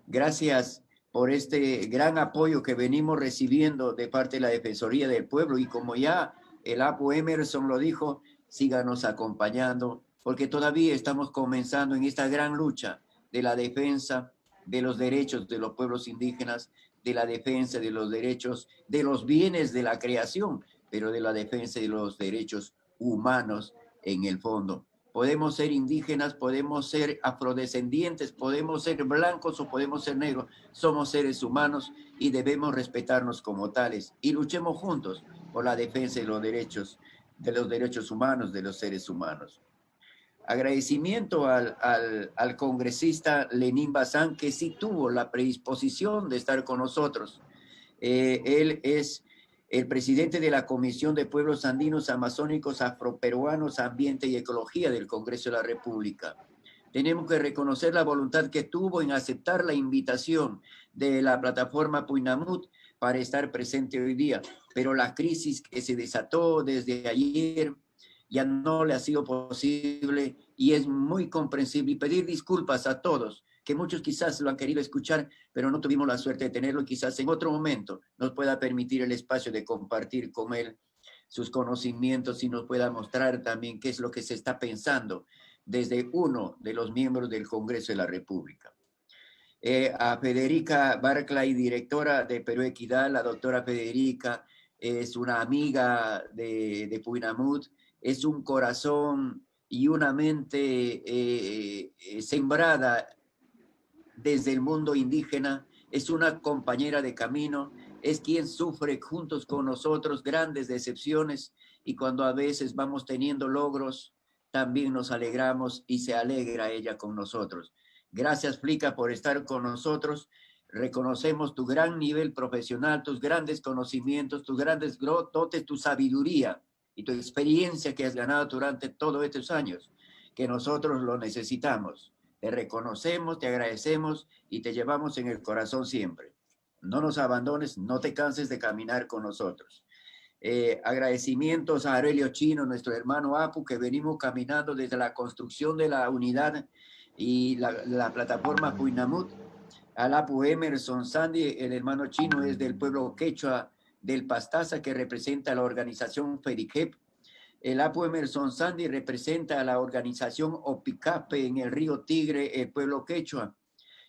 Gracias por este gran apoyo que venimos recibiendo de parte de la Defensoría del Pueblo y como ya el Apo Emerson lo dijo, síganos acompañando porque todavía estamos comenzando en esta gran lucha de la defensa de los derechos de los pueblos indígenas, de la defensa de los derechos, de los bienes de la creación, pero de la defensa de los derechos humanos en el fondo. Podemos ser indígenas, podemos ser afrodescendientes, podemos ser blancos o podemos ser negros. Somos seres humanos y debemos respetarnos como tales. Y luchemos juntos por la defensa de los derechos humanos, de los seres humanos. Agradecimiento al congresista Lenín Bazán, que sí tuvo la predisposición de estar con nosotros. Él es el presidente de la Comisión de Pueblos Andinos, Amazónicos, Afroperuanos, Ambiente y Ecología del Congreso de la República. Tenemos que reconocer la voluntad que tuvo en aceptar la invitación de la plataforma Puinamut para estar presente hoy día, pero la crisis que se desató desde ayer ya no le ha sido posible y es muy comprensible. Y pedir disculpas a todos, que muchos quizás lo han querido escuchar, pero no tuvimos la suerte de tenerlo. Quizás en otro momento nos pueda permitir el espacio de compartir con él sus conocimientos y nos pueda mostrar también qué es lo que se está pensando desde uno de los miembros del Congreso de la República. A Federica Barclay, directora de Perú Equidad. La doctora Federica es una amiga de Puinamut, es un corazón y una mente sembrada desde el mundo indígena, es una compañera de camino, es quien sufre juntos con nosotros grandes decepciones y cuando a veces vamos teniendo logros, también nos alegramos y se alegra ella con nosotros. Gracias, Flica, por estar con nosotros. Reconocemos tu gran nivel profesional, tus grandes conocimientos, tus grandes dotes, tu sabiduría y tu experiencia que has ganado durante todos estos años, que nosotros lo necesitamos. Te reconocemos, te agradecemos y te llevamos en el corazón siempre. No nos abandones, no te canses de caminar con nosotros. Agradecimientos a Aurelio Chino, nuestro hermano Apu, que venimos caminando desde la construcción de la unidad y la plataforma Puinamut. Al Apu Emerson Sandy, el hermano Chino es del pueblo quechua del Pastaza, que representa a la organización FEDICEP. El Apu Emerson Sandy representa a la organización Opicape en el río Tigre, el pueblo quechua.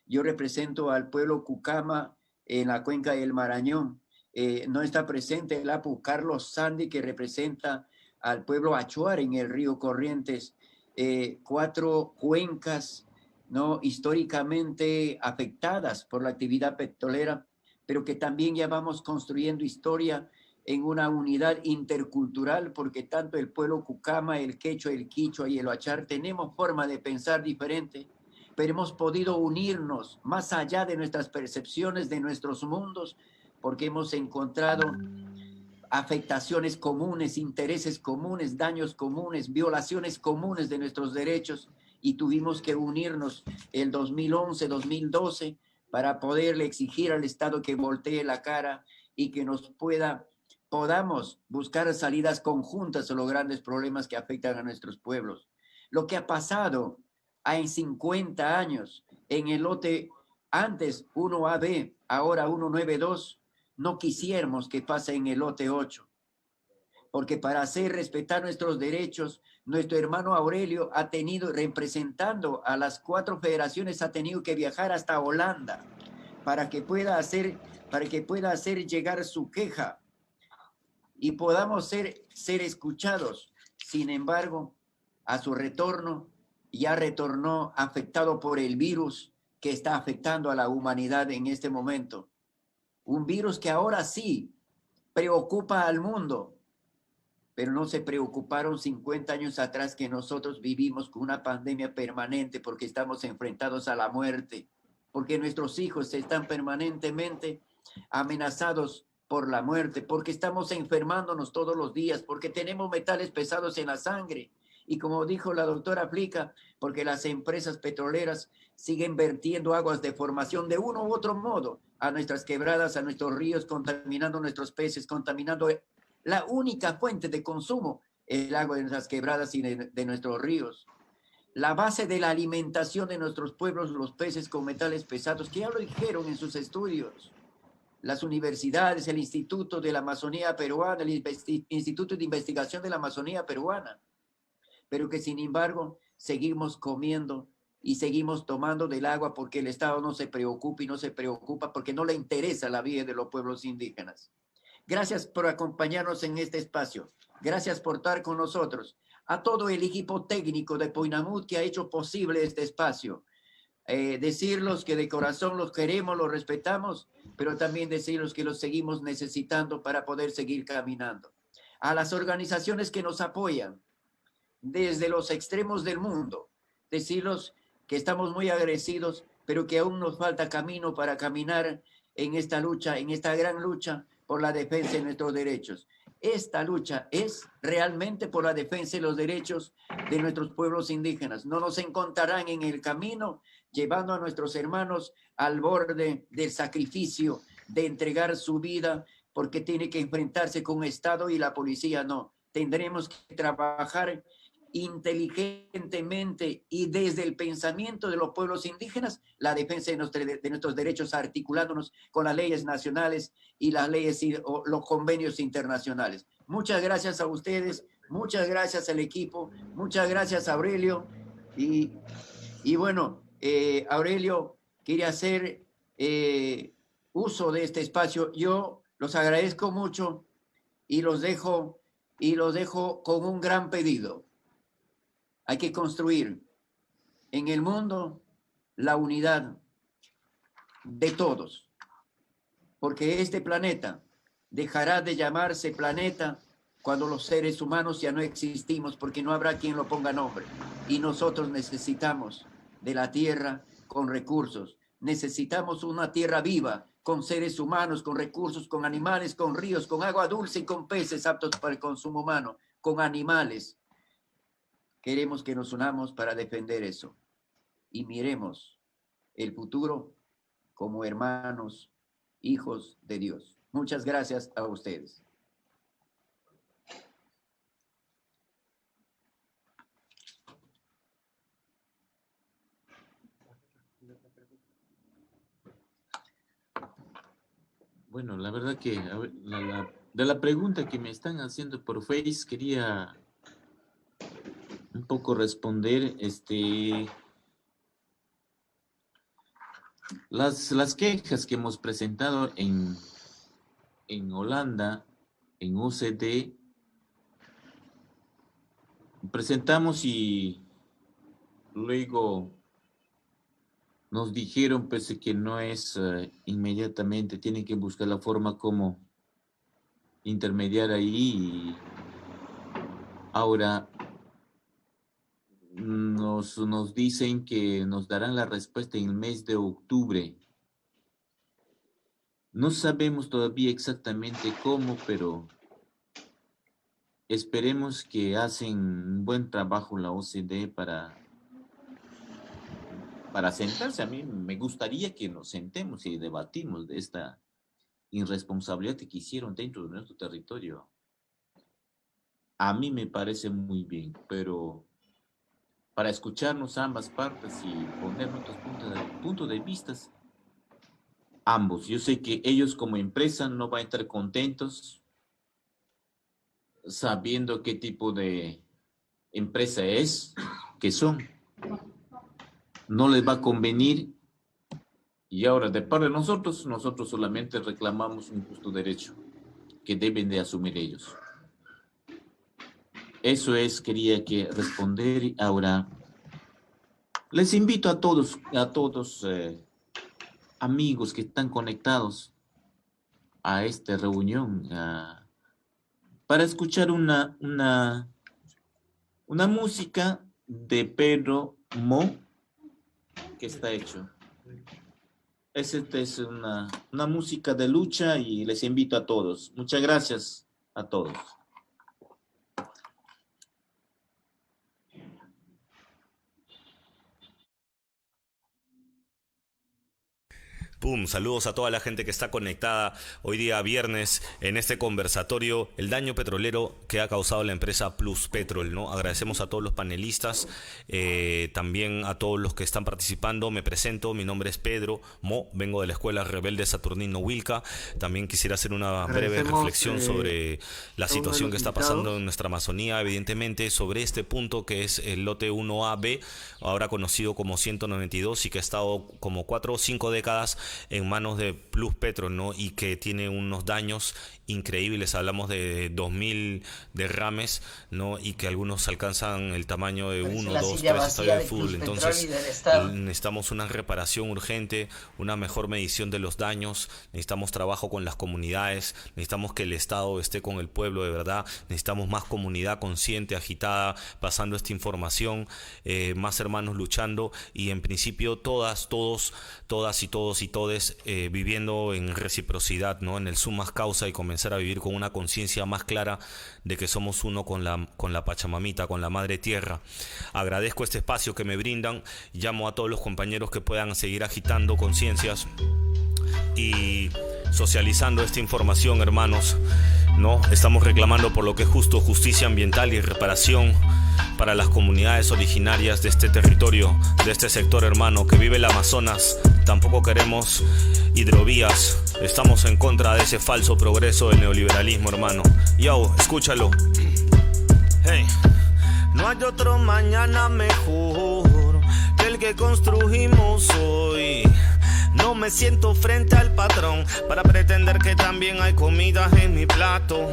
Yo represento al pueblo Cucama en la cuenca del Marañón. No está presente el Apu Carlos Sandy, que representa al pueblo Achuar en el río Corrientes. 4 cuencas, ¿no?, históricamente afectadas por la actividad petrolera, pero que también ya vamos construyendo historia en una unidad intercultural, porque tanto el pueblo Cucama, el quechua, el quichua y el huachar tenemos forma de pensar diferente, pero hemos podido unirnos más allá de nuestras percepciones, de nuestros mundos, porque hemos encontrado afectaciones comunes, intereses comunes, daños comunes, violaciones comunes de nuestros derechos, y tuvimos que unirnos el 2011, 2012 para poderle exigir al Estado que voltee la cara y que nos podamos buscar salidas conjuntas a los grandes problemas que afectan a nuestros pueblos. Lo que ha pasado en 50 años en el lote antes 1AB, ahora 192, no quisiéramos que pase en el lote 8, porque para hacer respetar nuestros derechos, nuestro hermano Aurelio ha tenido, representando a las 4 federaciones, ha tenido que viajar hasta Holanda para que pueda hacer llegar su queja y podamos ser escuchados. Sin embargo, a su retorno, ya retornó afectado por el virus que está afectando a la humanidad en este momento. Un virus que ahora sí preocupa al mundo, pero no se preocuparon 50 años atrás, que nosotros vivimos con una pandemia permanente porque estamos enfrentados a la muerte, porque nuestros hijos están permanentemente amenazados por la muerte, porque estamos enfermándonos todos los días, porque tenemos metales pesados en la sangre. Y como dijo la doctora Flica, porque las empresas petroleras siguen vertiendo aguas de formación de uno u otro modo a nuestras quebradas, a nuestros ríos, contaminando nuestros peces, contaminando la única fuente de consumo, el agua de nuestras quebradas y de nuestros ríos. La base de la alimentación de nuestros pueblos, los peces con metales pesados, que ya lo dijeron en sus estudios. Las universidades, el Instituto de la Amazonía Peruana, el Instituto de Investigación de la Amazonía Peruana, pero que sin embargo seguimos comiendo y seguimos tomando del agua porque el Estado no se preocupa y no se preocupa porque no le interesa la vida de los pueblos indígenas. Gracias por acompañarnos en este espacio. Gracias por estar con nosotros. A todo el equipo técnico de Poinamut que ha hecho posible este espacio. Decirlos que de corazón los queremos, los respetamos, pero también decirlos que los seguimos necesitando para poder seguir caminando. A las organizaciones que nos apoyan desde los extremos del mundo, decirlos que estamos muy agradecidos, pero que aún nos falta camino para caminar en esta lucha, en esta gran lucha por la defensa de nuestros derechos. Esta lucha es realmente por la defensa de los derechos de nuestros pueblos indígenas. No nos encontrarán en el camino llevando a nuestros hermanos al borde del sacrificio, de entregar su vida, porque tiene que enfrentarse con el Estado y la policía no. Tendremos que trabajar inteligentemente y desde el pensamiento de los pueblos indígenas, la defensa de nuestros derechos, articulándonos con las leyes nacionales y las leyes o los convenios internacionales. Muchas gracias a ustedes, muchas gracias al equipo, muchas gracias a Aurelio. Y bueno, Aurelio, quería hacer uso de este espacio. Yo los agradezco mucho y los dejo con un gran pedido. Hay que construir en el mundo la unidad de todos, porque este planeta dejará de llamarse planeta cuando los seres humanos ya no existimos, porque no habrá quien lo ponga nombre. Y nosotros necesitamos de la tierra con recursos. Necesitamos una tierra viva, con seres humanos, con recursos, con animales, con ríos, con agua dulce y con peces aptos para el consumo humano, con animales. Queremos que nos unamos para defender eso y miremos el futuro como hermanos, hijos de Dios. Muchas gracias a ustedes. Bueno, la verdad que de la pregunta que me están haciendo por Face, quería un poco responder, las quejas que hemos presentado en Holanda, en OCDE, presentamos y luego nos dijeron pues que no es inmediatamente, tienen que buscar la forma como intermediar ahí. Y ahora nos dicen que nos darán la respuesta en el mes de octubre. No sabemos todavía exactamente cómo, pero esperemos que hacen un buen trabajo la OCDE para sentarse. A mí me gustaría que nos sentemos y debatimos de esta irresponsabilidad que hicieron dentro de nuestro territorio. A mí me parece muy bien, pero para escucharnos ambas partes y poner nuestros puntos de vista, ambos. Yo sé que ellos como empresa no van a estar contentos sabiendo qué tipo de empresa es, que son. No les va a convenir. Y ahora, de parte de nosotros solamente reclamamos un justo derecho que deben de asumir ellos. Eso es, quería que responder. Ahora, les invito a todos amigos que están conectados a esta reunión para escuchar una música de Pedro Mo que está hecho. Esta es una música de lucha y les invito a todos. Muchas gracias a todos. Pum, saludos a toda la gente que está conectada hoy día viernes en este conversatorio, el daño petrolero que ha causado la empresa Pluspetrol, ¿no? Agradecemos a todos los panelistas, también a todos los que están participando. Me presento, mi nombre es Pedro Mo, vengo de la Escuela Rebelde Saturnino Huilca. También quisiera hacer una breve reflexión sobre la situación que está pasando en nuestra Amazonía, evidentemente sobre este punto que es el lote 1AB, ahora conocido como 192 y que ha estado como 4 o 5 décadas en manos de Pluspetrol, ¿no? Y que tiene unos daños increíbles. Hablamos de 2000 derrames, ¿no? Y que algunos alcanzan el tamaño de 1, 2, 3 estadios de fútbol. Entonces necesitamos una reparación urgente, una mejor medición de los daños, necesitamos trabajo con las comunidades, necesitamos que el Estado esté con el pueblo de verdad, necesitamos más comunidad consciente, agitada, pasando esta información, más hermanos luchando y en principio todas y todos y todes viviendo en reciprocidad, ¿no? En el sumas causa y comenzar a vivir con una conciencia más clara de que somos uno con la Pachamamita, con la Madre Tierra. Agradezco este espacio que me brindan, llamo a todos los compañeros que puedan seguir agitando conciencias y socializando esta información, hermanos, ¿no? Estamos reclamando por lo que es justo, justicia ambiental y reparación para las comunidades originarias de este territorio, de este sector, hermano, que vive el Amazonas. Tampoco queremos hidrovías. Estamos en contra de ese falso progreso del neoliberalismo, hermano. Yo, escúchalo. Hey. No hay otro mañana mejor que el que construimos hoy. No me siento frente al patrón para pretender que también hay comida en mi plato.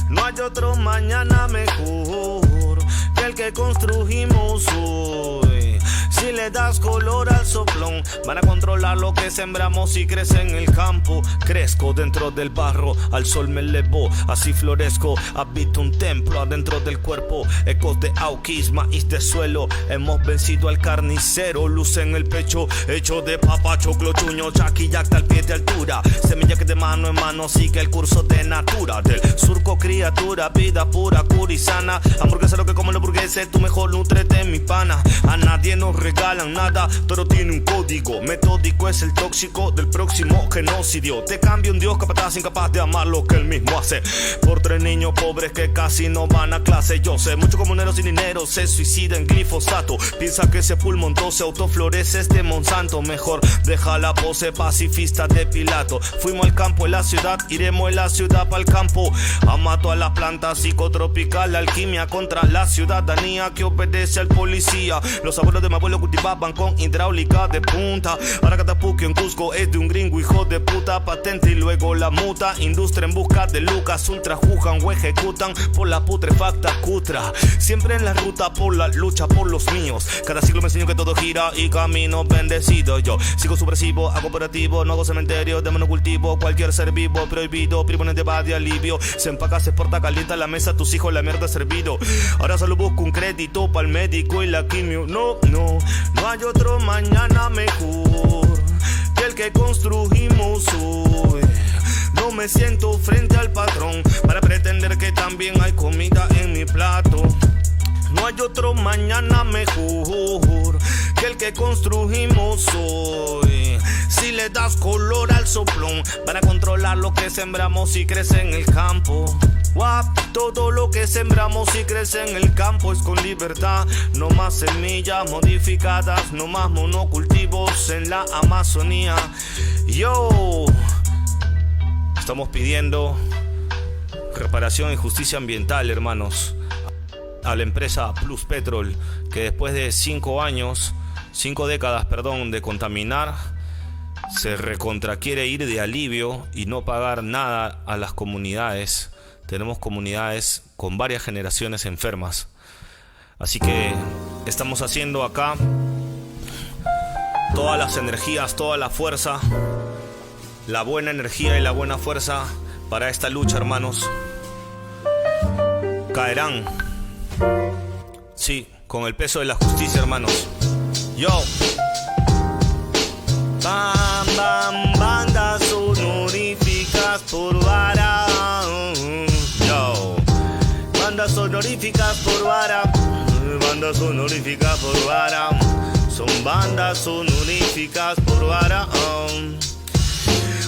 No hay otro mañana mejor que el que construimos hoy. Si le das color al soplón, van a controlar lo que sembramos y crece en el campo. Crezco dentro del barro, al sol me elevo, así florezco. Habito un templo adentro del cuerpo, ecos de Auquis, maíz de suelo. Hemos vencido al carnicero, luz en el pecho, hecho de papa, choclo, chuño, chaquillacta al pie de altura. Semilla que de mano en mano sigue el curso de natura. Del surco criatura, vida pura, cura y sana. Hamburguesa lo que comen los burgueses, tú mejor nutrete mi pana. A nadie nos regalan nada, todo tiene un código. Metódico es el tóxico del próximo genocidio. Te cambia un Dios capaz, incapaz de amar lo que él mismo hace. Por 3 niños pobres que casi no van a clase. Yo sé, muchos comuneros sin dinero se suicidan en glifosato. Piensa que ese pulmón se autoflorece este Monsanto. Mejor deja la pose pacifista de Pilato. Fuimos al campo en la ciudad, iremos en la ciudad para el campo. Amato a las plantas psicotropical, la alquimia contra la ciudadanía que obedece al policía. Los abuelos de mi abuelo cultivaban con hidráulica de punta. Ahora Catapuquio en Cusco es de un gringo hijo de puta. Patente y luego la muta. Industria en busca de lucas, ultrajugan o ejecutan por la putrefacta cutra. Siempre en la ruta por la lucha por los míos. Cada siglo me enseño que todo gira y camino bendecido. Yo sigo supresivo, hago operativo, no hago cementerio de monocultivo. Cualquier ser vivo prohibido, privones de paz de alivio. Se empaca, se exporta, calienta la mesa, tus hijos la mierda servido. Ahora solo busco un crédito para el médico y la quimio. No hay otro mañana mejor que el que construimos hoy. No me siento frente al patrón para pretender que también hay comida en mi plato. No hay otro mañana mejor que el que construimos hoy. Si le das color al soplón, van a controlar lo que sembramos y crece en el campo. Todo lo que sembramos y crece en el campo es con libertad. No más semillas modificadas, no más monocultivos en la Amazonía. Yo, estamos pidiendo reparación y justicia ambiental, hermanos, a la empresa Pluspetrol, que después de 5 décadas, de contaminar, se quiere ir de alivio y no pagar nada a las comunidades. Tenemos comunidades con varias generaciones enfermas. Así que estamos haciendo acá todas las energías, toda la fuerza, la buena energía y la buena fuerza para esta lucha, hermanos. Caerán, sí, con el peso de la justicia, hermanos. Yo. Bam, bam, bandas honoríficas por vara. Yo. Bandas honoríficas por vara. Bandas honoríficas por vara. Son bandas honoríficas por vara.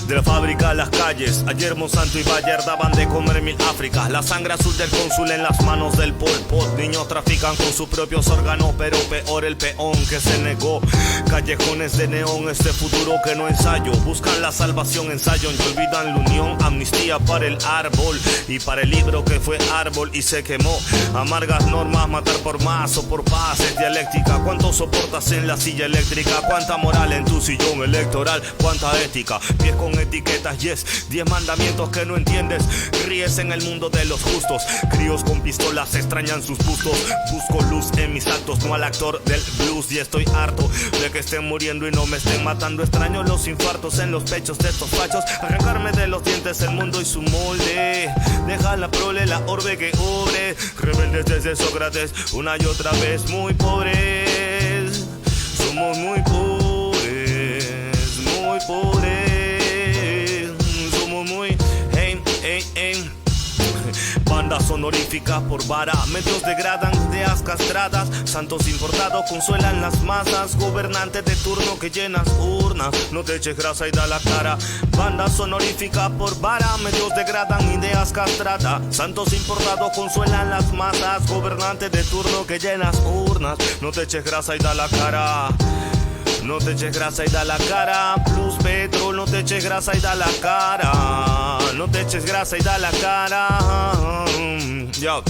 De la fábrica a las calles, ayer Monsanto y Bayer daban de comer 1000 Áfricas. La sangre azul del cónsul en las manos del Pol Pot. Niños trafican con sus propios órganos, pero peor el peón que se negó. Callejones de neón, este futuro que no ensayo. Buscan la salvación en Zion y olvidan la unión. Amnistía para el árbol y para el libro que fue árbol y se quemó. Amargas normas, matar por más o por paz es dialéctica. ¿Cuánto soportas en la silla eléctrica? ¿Cuánta moral en tu sillón electoral? ¿Cuánta ética? Pies con etiquetas, yes, 10 mandamientos que no entiendes. Ríes en el mundo de los justos. Críos con pistolas extrañan sus bustos. Busco luz en mis actos, no al actor del blues. Y estoy harto de que estén muriendo y no me estén matando. Extraño los infartos en los pechos de estos fachos. Arrancarme de los dientes el mundo y su molde. Deja la prole, la orbe que obre. Rebeldes desde Sócrates, una y otra vez muy pobres. Somos muy pobres, muy pobres. Somos muy, bandas honoríficas por vara, medios degradan ideas castradas, santos importados consuelan las masas, gobernantes de turno que llenas urnas, no te eches grasa y da la cara. Bandas honoríficas por vara, medios degradan ideas castradas, santos importados consuelan las masas, gobernantes de turno que llenas urnas, no te eches grasa y da la cara. No te eches grasa y da la cara. Plus Petrol, no te eches grasa y da la cara. No te eches grasa y da la cara. Yo.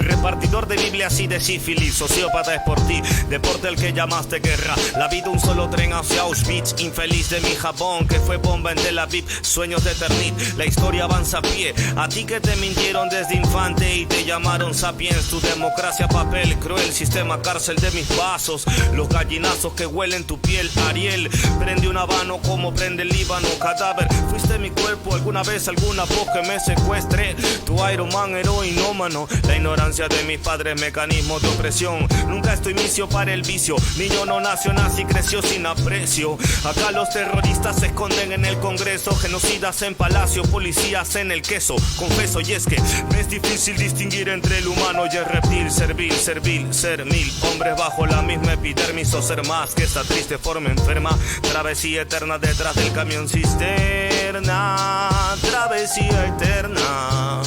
Repartidor de Biblias y de sífilis, sociópata es por ti, deporte el que llamaste guerra. La vida un solo tren hacia Auschwitz, infeliz de mi Japón que fue bomba en Tel Aviv, sueños de Eternit, la historia avanza a pie. A ti que te mintieron desde infante y te llamaron sapiens, tu democracia papel cruel, sistema cárcel de mis vasos, los gallinazos que huelen tu piel. Ariel, prende un habano como prende el Líbano, cadáver, fuiste mi cuerpo alguna vez, alguna voz que me secuestre, tu Iron Man heroinómano, la ignorancia de mis padres, mecanismos de opresión. Nunca estoy misio para el vicio. Niño no nació, nací, creció sin aprecio. Acá los terroristas se esconden en el Congreso, genocidas en palacio, policías en el queso. Confeso, y es que me es difícil distinguir entre el humano y el reptil. Servil, servil, ser mil hombres bajo la misma epidermis o ser más que esta triste forma enferma. Travesía eterna detrás del camión cisterna. Travesía eterna.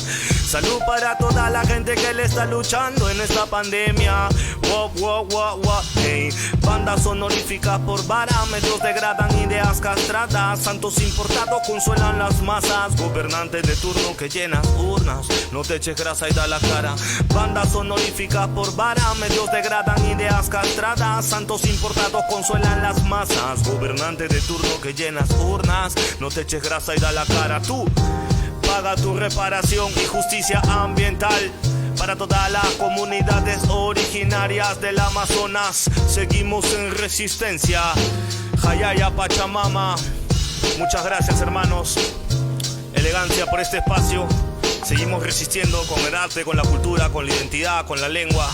Salud para toda la gente que le está luchando en esta pandemia. Wow, wow, wow, wow, hey. Bandas honoríficas por vara, medios degradan ideas castradas, santos importados consuelan las masas, gobernantes de turno que llenas urnas, no te eches grasa y da la cara. Bandas honoríficas por vara, medios degradan ideas castradas, santos importados consuelan las masas, gobernantes de turno que llenas urnas, no te eches grasa y da la cara. Tú paga tu reparación y justicia ambiental para todas las comunidades originarias del Amazonas. Seguimos en resistencia. Jayaya Pachamama. Muchas gracias, hermanos. Elegancia por este espacio. Seguimos resistiendo con el arte, con la cultura, con la identidad, con la lengua,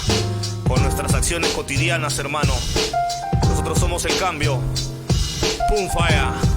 con nuestras acciones cotidianas, hermano. Nosotros somos el cambio. Pum, fire.